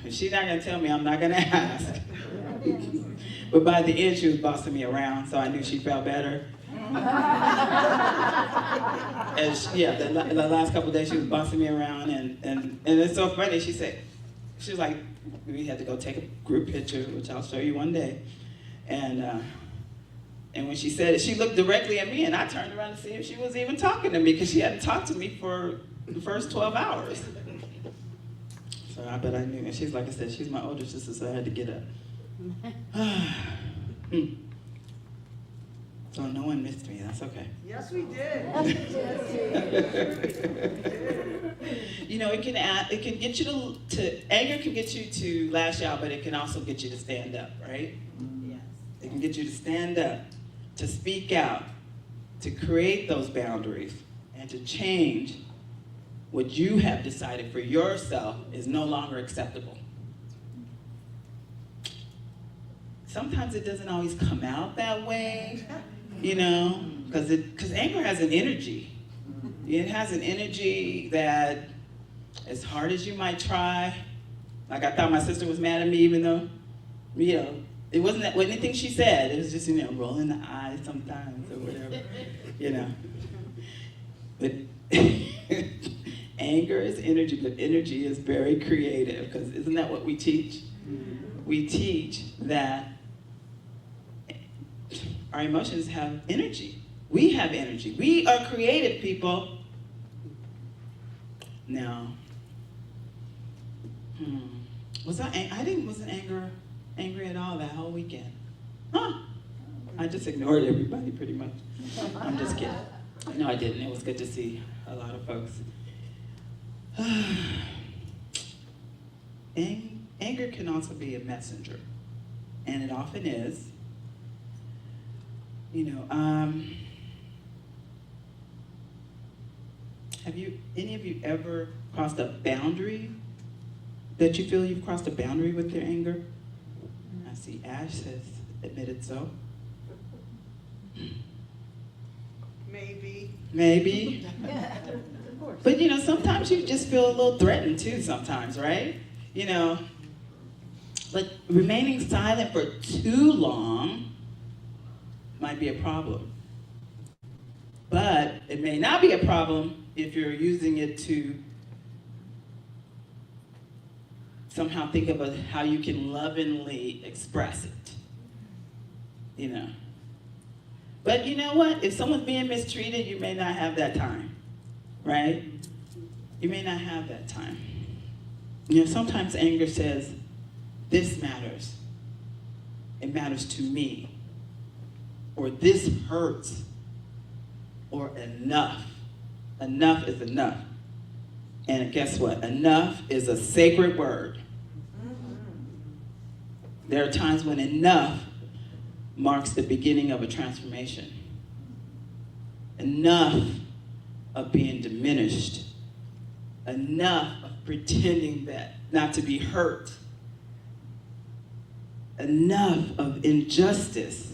if she's not going to tell me, I'm not going to ask. But by the end, she was bossing me around, so I knew she felt better. And the last couple of days, she was bossing me around, and it's so funny. She was like, we had to go take a group picture, which I'll show you one day. And when she said it, she looked directly at me, and I turned around to see if she was even talking to me, because she hadn't talked to me for the first 12 hours. But I knew, and she's, like I said, she's my older sister, so I had to get up. So no one missed me, that's okay. Yes, we did. It can get you anger can get you to lash out, but it can also get you to stand up, right? Yes. It can get you to stand up, to speak out, to create those boundaries, and to change what you have decided for yourself is no longer acceptable. Sometimes it doesn't always come out that way, because anger has an energy. It has an energy that, as hard as you might try, like I thought my sister was mad at me, even though, it wasn't anything she said. It was just, rolling the eyes sometimes or whatever, But anger is energy, but energy is very creative, because isn't that what we teach? We teach that our emotions have energy. We have energy. We are creative people. Now, wasn't angry at all that whole weekend. I just ignored everybody pretty much. I'm just kidding. No, I didn't. It was good to see a lot of folks. Anger can also be a messenger, and it often is. Have any of you ever crossed a boundary that you feel you've crossed a boundary with your anger? I see Ash has admitted so. Maybe. But sometimes you just feel a little threatened too sometimes, right? But remaining silent for too long might be a problem. But it may not be a problem if you're using it to somehow think about how you can lovingly express it. But you know what? If someone's being mistreated, you may not have that time, right? You may not have that time. Sometimes anger says, this matters. It matters to me. Or this hurts. Or enough. Enough is enough. And guess what? Enough is a sacred word. There are times when enough marks the beginning of a transformation. Enough of being diminished. Enough of pretending that not to be hurt. Enough of injustice.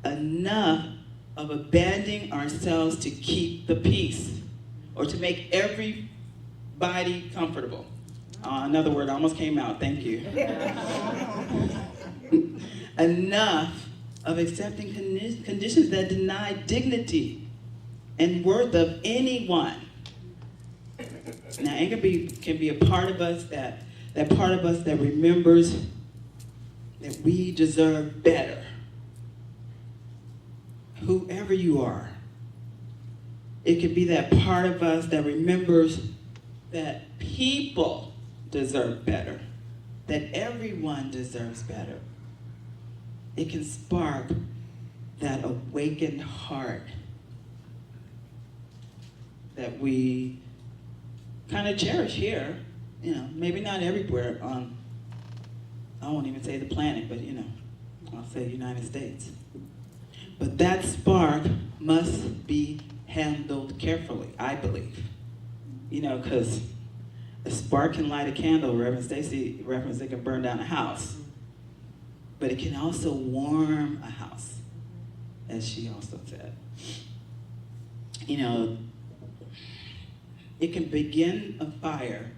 Enough of abandoning ourselves to keep the peace or to make everybody comfortable. Another word almost came out, thank you. Enough of accepting conditions that deny dignity and worth of anyone. Now, anger can be a part of us that part of us that remembers that we deserve better. Whoever you are, it could be that part of us that remembers that people deserve better, that everyone deserves better. It can spark that awakened heart that we kind of cherish here, you know, maybe not everywhere on, I won't even say the planet, but you know, I'll say United States. But that spark must be handled carefully, I believe. You know, because a spark can light a candle, Reverend Stacy referenced it can burn down a house. But it can also warm a house, as she also said. You know, it can begin a fire,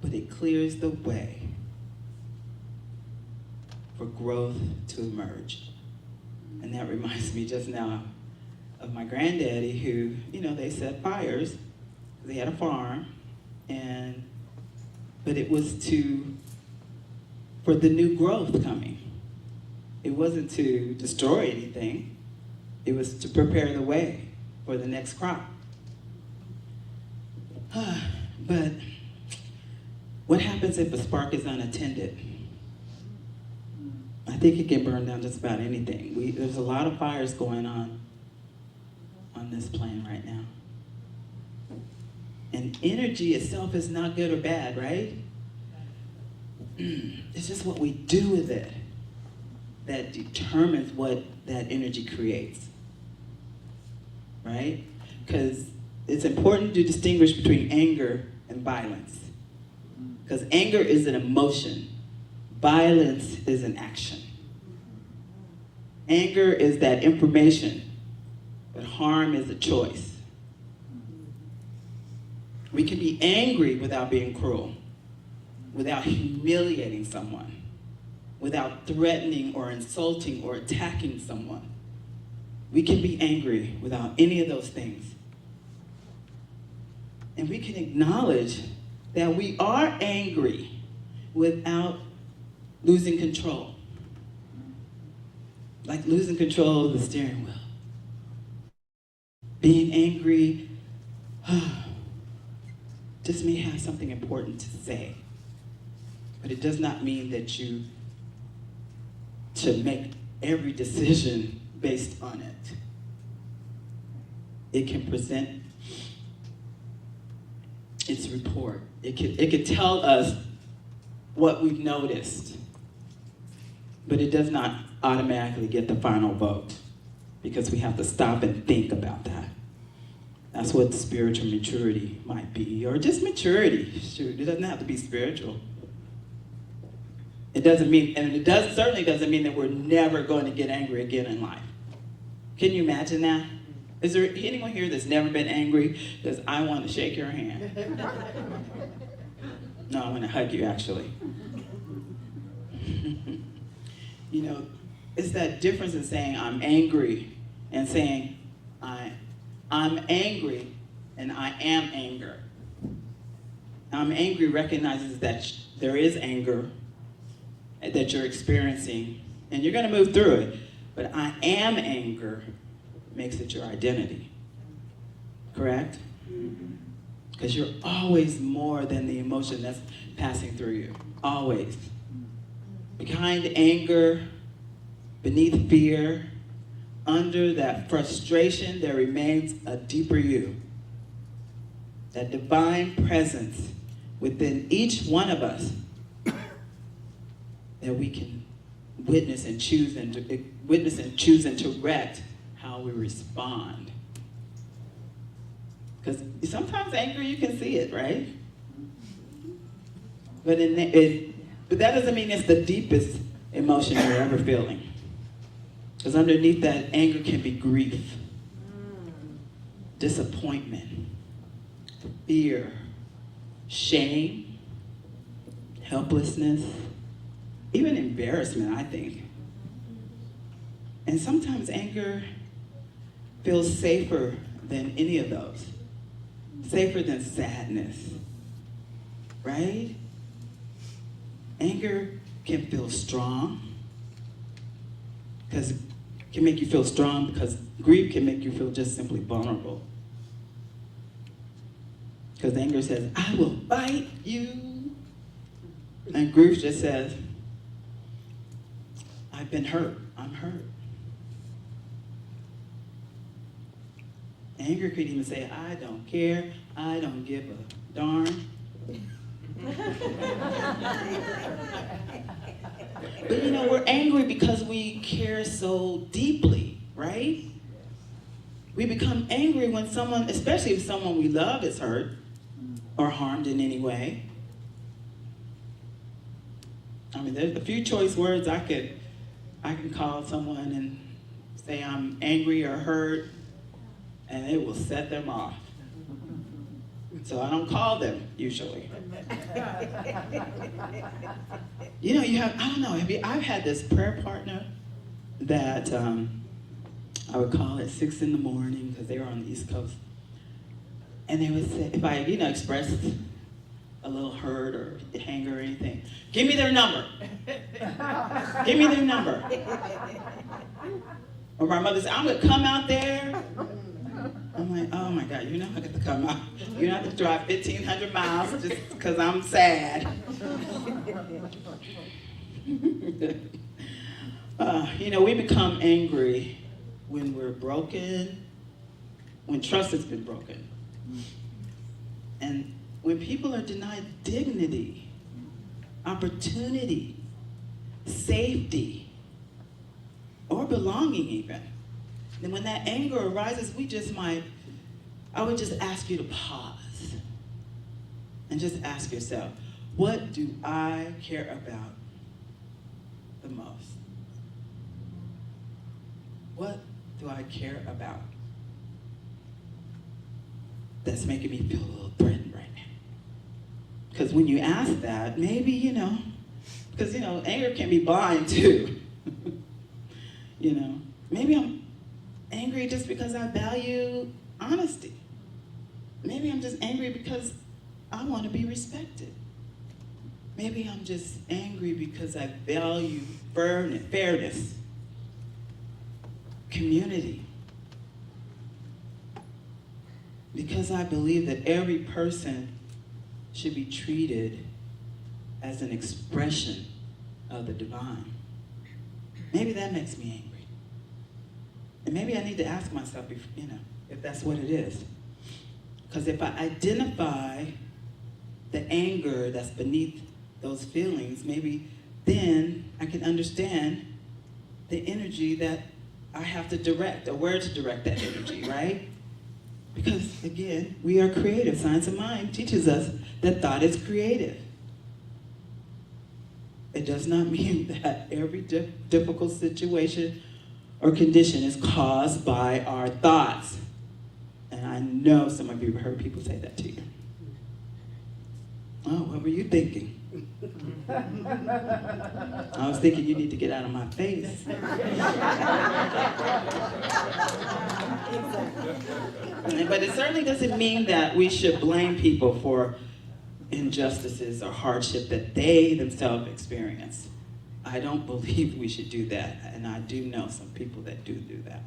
but it clears the way for growth to emerge. And that reminds me just now of my granddaddy who, you know, they set fires. They had a farm, but it was for the new growth coming. It wasn't to destroy anything. It was to prepare the way for the next crop. But what happens if a spark is unattended? I think it can burn down just about anything. There's a lot of fires going on this plane right now. And energy itself is not good or bad, right? It's just what we do with it that determines what that energy creates, right? Because it's important to distinguish between anger and violence. Because anger is an emotion. Violence is an action. Anger is that information, but harm is a choice. We can be angry without being cruel, without humiliating someone, without threatening or insulting or attacking someone. We can be angry without any of those things. And we can acknowledge that we are angry without losing control. Like losing control of the steering wheel. Being angry just may have something important to say. But it does not mean that you should make every decision based on it. It can present its report. It can tell us what we've noticed, but it does not automatically get the final vote because we have to stop and think about that. That's what spiritual maturity might be, or just maturity. Shoot, it doesn't have to be spiritual. It doesn't mean, and certainly doesn't mean that we're never going to get angry again in life. Can you imagine that? Is there anyone here that's never been angry? Because I want to shake your hand. No, I want to hug you, actually. You know, it's that difference in saying I'm angry and saying I'm angry and I am anger. I'm angry recognizes that there is anger that you're experiencing and you're going to move through it. But I am anger makes it your identity. Correct? Because you're always more than the emotion that's passing through you. Always. Behind anger, beneath fear, under that frustration, there remains a deeper you. That divine presence within each one of us that we can witness and choose and direct how we respond. Because sometimes anger, you can see it, right? But that doesn't mean it's the deepest emotion you're ever feeling. Because underneath that anger can be grief, disappointment, fear, shame, helplessness, even embarrassment, I think. And sometimes anger feels safer than any of those. Safer than sadness, right? Anger can feel strong, because it can make you feel strong, because grief can make you feel just simply vulnerable. Because anger says, I will fight you. And grief just says, I've been hurt. I'm hurt. Anger could even say, I don't care. I don't give a darn. But you know, we're angry because we care so deeply, right? We become angry when someone, especially if someone we love is hurt or harmed in any way. I mean, there's a few choice words I can call someone and say I'm angry or hurt, and it will set them off. So I don't call them usually. You know, I don't know, I've had this prayer partner that I would call at 6 in the morning because they were on the East Coast. And they would say, if I, expressed a little hurt or anger or anything, give me their number. Give me their number. Or my mother said, I'm gonna come out there. I'm like, oh my God, you're not gonna come out. You're not gonna drive 1,500 miles just because I'm sad. We become angry when we're broken, when trust has been broken, and when people are denied dignity, opportunity, safety, or belonging even. And when that anger arises, I would just ask you to pause and just ask yourself, what do I care about the most? What do I care about that's making me feel a little threatened right now? Because when you ask that, maybe, because, anger can be blind too. Maybe I'm angry just because I value honesty. Maybe I'm just angry because I want to be respected. Maybe I'm just angry because I value fairness, community. Because I believe that every person should be treated as an expression of the divine. Maybe that makes me angry. And maybe I need to ask myself, if that's what it is. Because if I identify the anger that's beneath those feelings, maybe then I can understand the energy that I have to direct, or where to direct that energy, right? Because again, we are creative. Science of mind teaches us that thought is creative. It does not mean that every difficult situation or condition is caused by our thoughts. And I know some of you have heard people say that to you. Oh, what were you thinking? I was thinking you need to get out of my face. But it certainly doesn't mean that we should blame people for injustices or hardship that they themselves experience. I don't believe we should do that, and I do know some people that do that.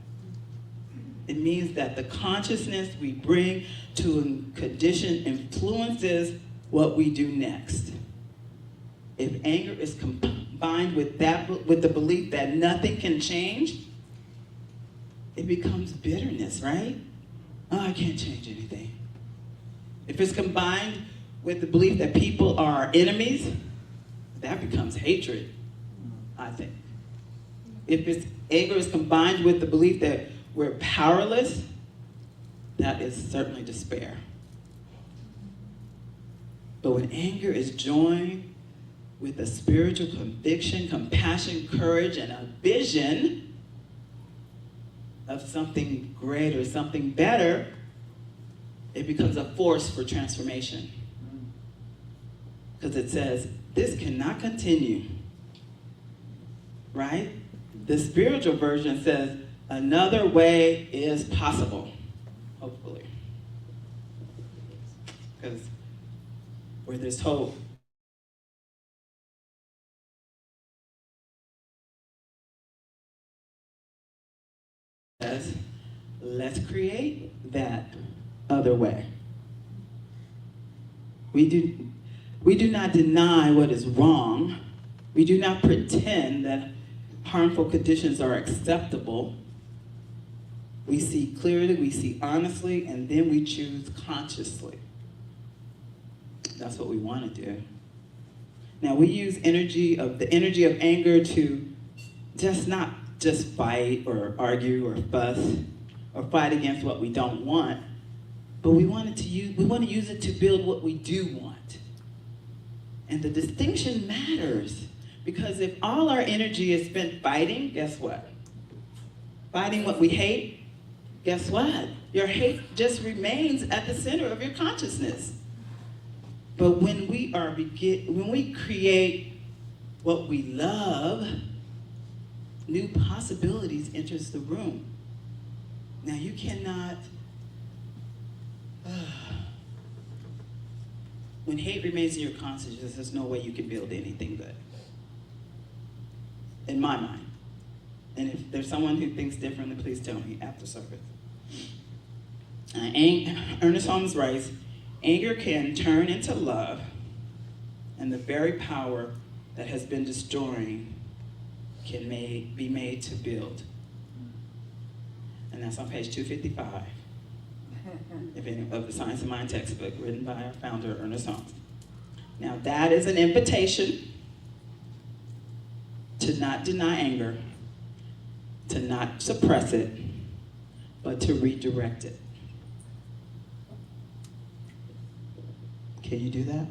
It means that the consciousness we bring to a condition influences what we do next. If anger is combined with the belief that nothing can change, it becomes bitterness, right? Oh, I can't change anything. If it's combined with the belief that people are our enemies, that becomes hatred, I think. If anger is combined with the belief that we're powerless, that is certainly despair. But when anger is joined with a spiritual conviction, compassion, courage, and a vision of something greater, something better, it becomes a force for transformation. Because it says, this cannot continue, right? The spiritual version says, another way is possible, hopefully. Because where there's hope, let's create that other way. We We do not deny what is wrong. We do not pretend that harmful conditions are acceptable. We see clearly, we see honestly, and then we choose consciously. That's what we want to do. Now we use the energy of anger to not just fight or argue or fuss or fight against what we don't want, but we want to use it to build what we do want. And the distinction matters, because if all our energy is spent fighting, guess what? Fighting what we hate, guess what? Your hate just remains at the center of your consciousness. But when we create what we love, new possibilities enters the room. Now you cannot, when hate remains in your consciousness, there's no way you can build anything good. In my mind. And if there's someone who thinks differently, please tell me after service. Ernest Holmes writes, anger can turn into love, and the very power that has been destroying can be made to build. And that's on page 255 of the Science of Mind textbook written by our founder, Ernest Holmes. Now that is an invitation to not deny anger, to not suppress it, but to redirect it. Can you do that?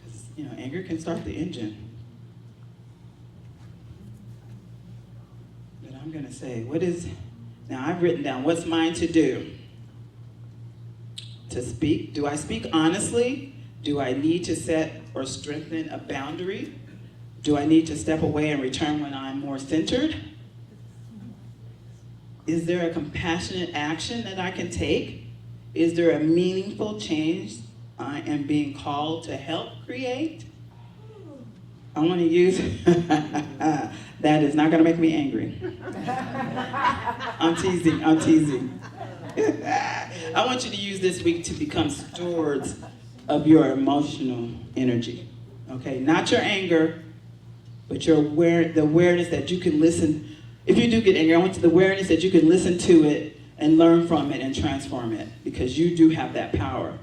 Because, anger can start the engine. But I'm going to say, now I've written down what's mine to do. To speak, do I speak honestly? Do I need to set or strengthen a boundary? Do I need to step away and return when I'm more centered? Is there a compassionate action that I can take? Is there a meaningful change I am being called to help create? I want to use, that is not going to make me angry. I'm teasing. I want you to use this week to become stewards of your emotional energy, okay? Not your anger, but the awareness that you can listen. If you do get angry, I want the awareness that you can listen to it and learn from it and transform it, because you do have that power.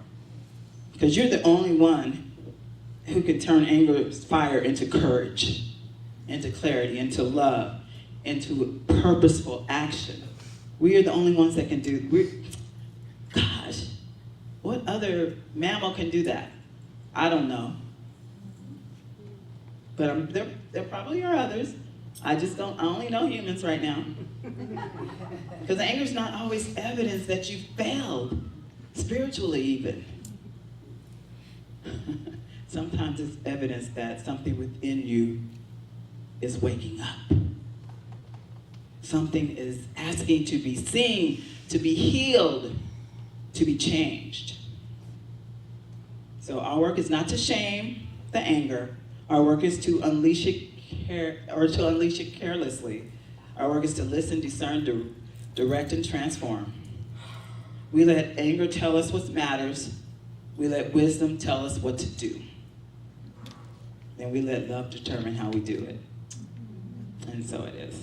Because you're the only one who can turn anger's fire into courage, into clarity, into love, into purposeful action. We are the only ones that can do. Gosh, what other mammal can do that? I don't know. But there probably are others. I only know humans right now. Because anger is not always evidence that you failed, spiritually even. Sometimes it's evidence that something within you is waking up. Something is asking to be seen, to be healed, to be changed. So our work is not to shame the anger. Our work is to unleash it carelessly. Our work is to listen, discern, direct, and transform. We let anger tell us what matters. We let wisdom tell us what to do. Then we let love determine how we do it. And so it is.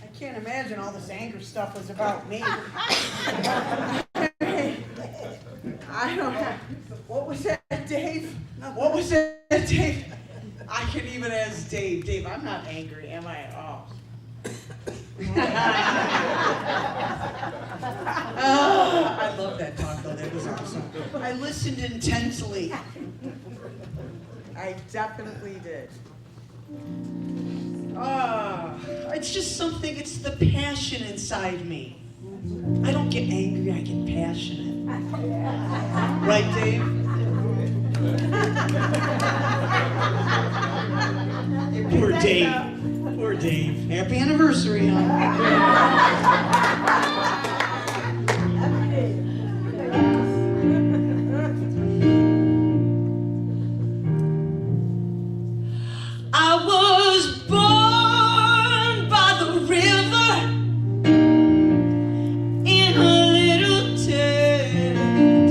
I can't imagine all this anger stuff was about me. I don't have. What was that, Dave? What was that, Dave? I can even ask Dave. Dave, I'm not angry, am I at all? I love that talk, though. That was awesome. I listened intensely. I definitely did. It's just something, it's the passion inside me. I don't get angry, I get passionate. Right, Dave? Poor Dave. Poor Dave. Happy anniversary, huh? I was born by the river in a little tent,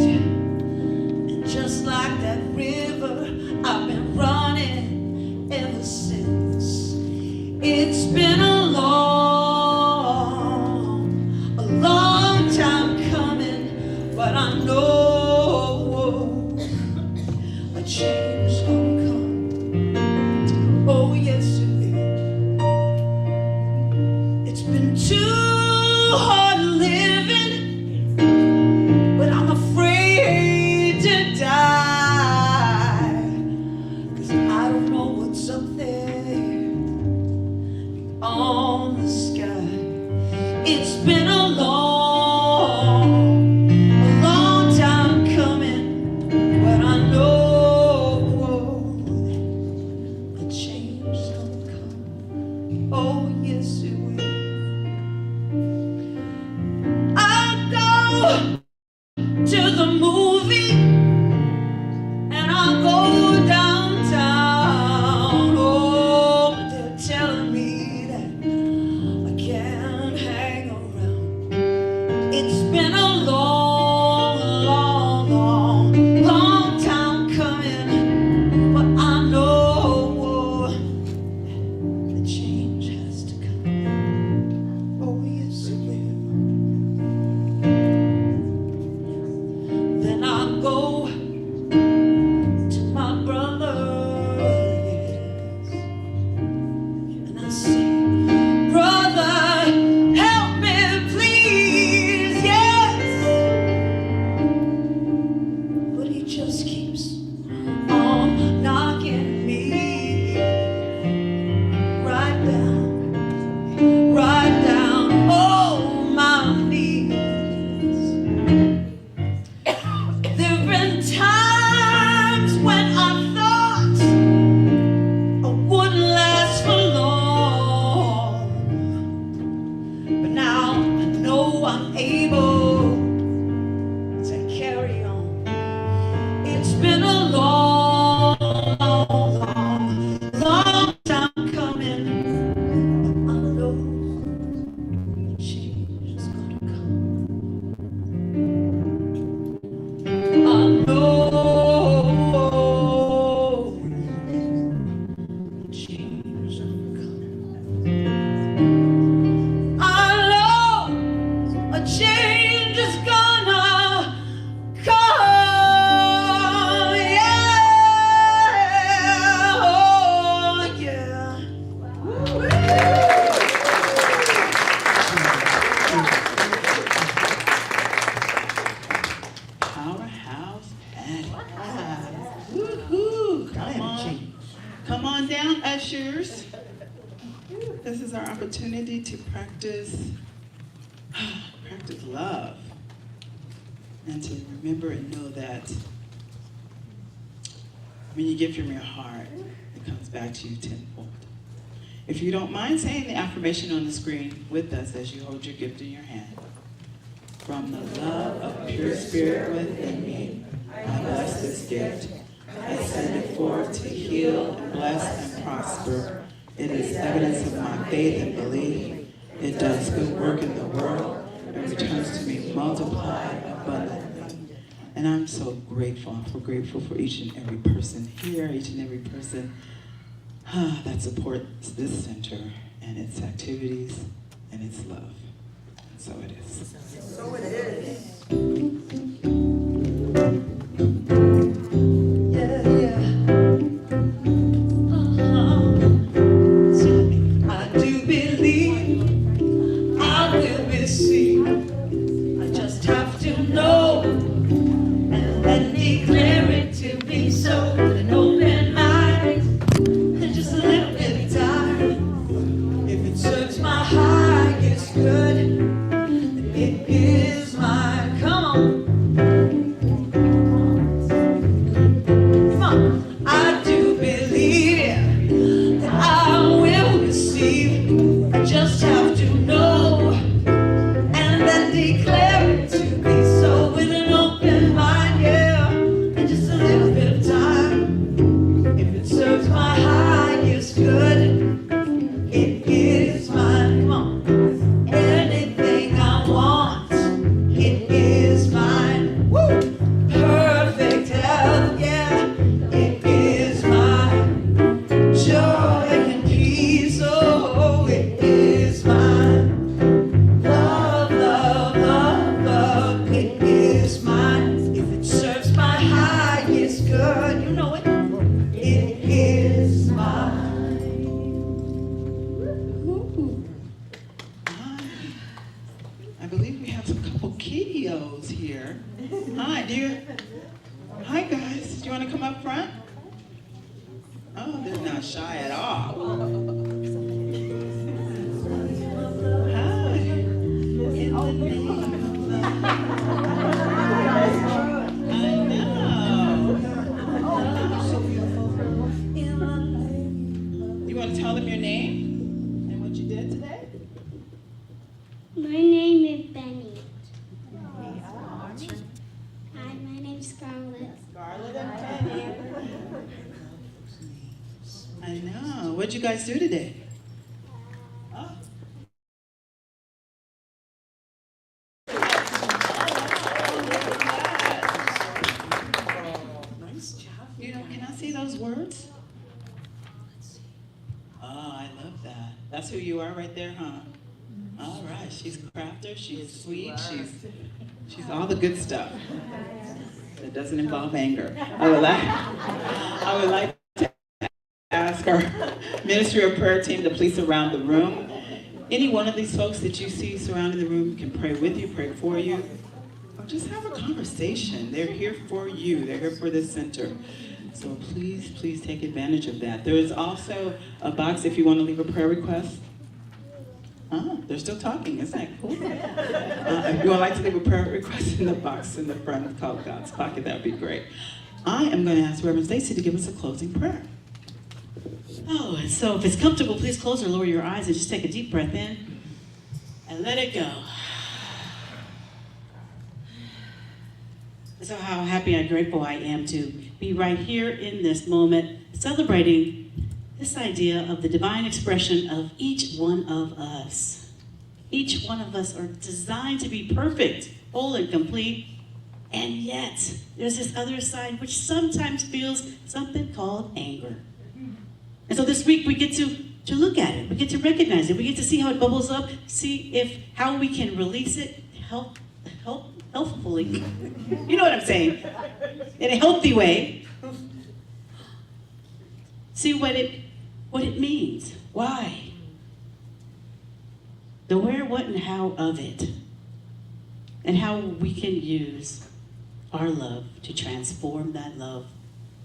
and just like that river, I've been running ever since. It's been a long time coming, but I know a change gonna come. Oh yes it will. It's been too hard living, but I'm afraid to die, 'cause I don't know what's up there on the sky. It's been a long time coming, but I know a change gonna come. Oh yes it will. I go to the movie and I go downtown. Oh, they're telling me that I can't hang around. It's been a long time coming, but I know the change has to come. Oh yes it will. Then I go to my brother, yes, and I say, brother, help me please, yes. But he just keeps on knocking me right down, oh my knees. There've been times when I thought I wouldn't last for long, but now I know I'm able to carry on. It's been a long time coming, but I know change is gonna come. I know change is gonna come. I know a change is gonna come. Yeah, oh yeah. Powerhouse Patty. Woo-hoo. Come on down, ushers. This is our opportunity to practice love, and to remember and know that when you give from your heart, it comes back to you tenfold. If you don't mind saying the affirmation on the screen with us as you hold your gift in your hand. From the love of pure spirit within me, I bless this gift. I send it forth to heal and bless and prosper. It is evidence of my faith and belief. It does good work in the world and returns to me multiplied abundantly. And I'm so grateful. I'm grateful for each and every person here, each and every person that supports this center and its activities and its love. And so it is. So it is. I do believe I will be seen. I just have to know and then declare it to be so. With an open mind and just a little bit of time. If it serves my highest good, then it is mine. Come on. joy and peace. Oh, it is mine. Love, love, love, love, it is mine. If it serves my highest good, you know it, it is mine. I believe we have a couple kiddos here. Hi, dear. Hi, guys. Do you want to come up front? Oh, they're not shy at all. Hi. In the name of love. I know. You want to tell them your name and what you did today? My name is Benny. Hi, my name's Scarlett. Scarlett and Penny. I know. What'd you guys do today? Oh. Nice job. You know, can I see those words? Oh, I love that. That's who you are right there, huh? All right. She's a crafter. She's sweet. She's all the good stuff. That doesn't involve anger. I would like to ask our Ministry of Prayer team to please surround the room. Any one of these folks that you see surrounding the room can pray with you, pray for you, or just have a conversation. They're here for you. They're here for this center. So please, please take advantage of that. There is also a box if you want to leave a prayer request. Oh, they're still talking. Isn't that cool? If you would like to leave a prayer request in the box in the front called God's Pocket, that would be great. I am going to ask Reverend Stacy to give us a closing prayer. Oh, and so if it's comfortable, please close or lower your eyes and just take a deep breath in and let it go. So how happy and grateful I am to be right here in this moment, celebrating this idea of the divine expression of each one of us. Each one of us are designed to be perfect, whole, and complete, and yet there's this other side which sometimes feels something called anger. And so this week we get to look at it, we get to recognize it, we get to see how it bubbles up, see how we can release it healthfully. You know what I'm saying? In a healthy way. See what it means. Why? The where, what, and how of it. And how we can use our love to transform that love,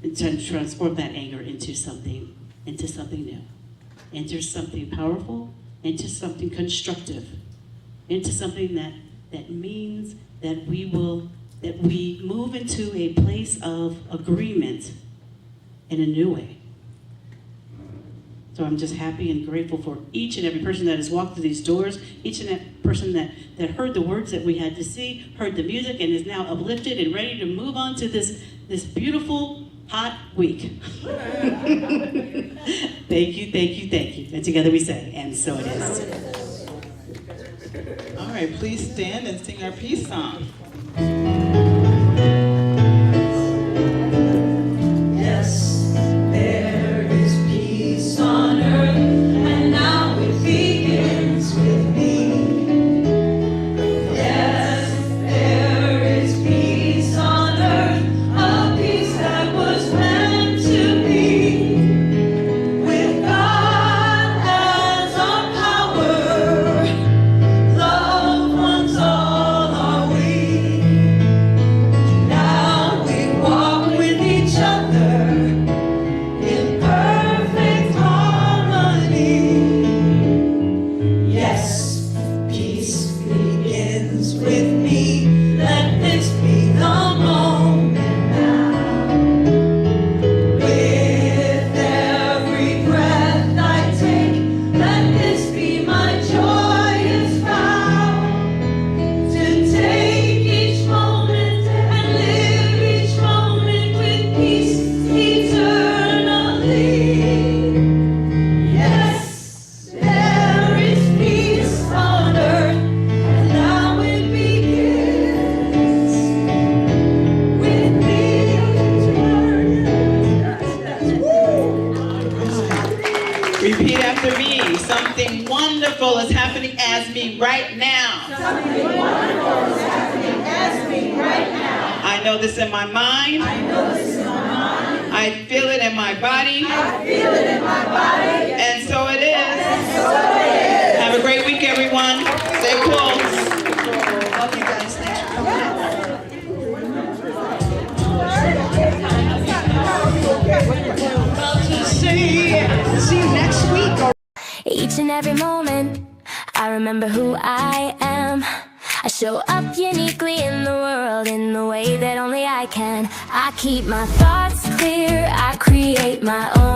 and to transform that anger into something new. Into something powerful, into something constructive, into something that means that we move into a place of agreement in a new way. So I'm just happy and grateful for each and every person that has walked through these doors, each and every person that heard the words that we had to see, heard the music, and is now uplifted and ready to move on to this beautiful, hot week. Thank you, thank you, thank you. And together we say, and so it is. All right, please stand and sing our peace song. Yes, there is peace on earth, and now it begins with me. Yes, there is peace on earth, a peace that was meant to be. With God as our power, loved ones all are we. Repeat after me. Something wonderful is happening as me right now. Something wonderful is happening as me right now. I know this in my mind. I know this in my mind. I feel it in my body. I feel it in my body. And so it is. And so it is. Have a great week, everyone. Stay cool. Love you guys. Thanks for coming out. About to say, see you next week. Each and every moment, I remember who I am. I show up uniquely in the world in the way that only I can. I keep my thoughts clear, I create my own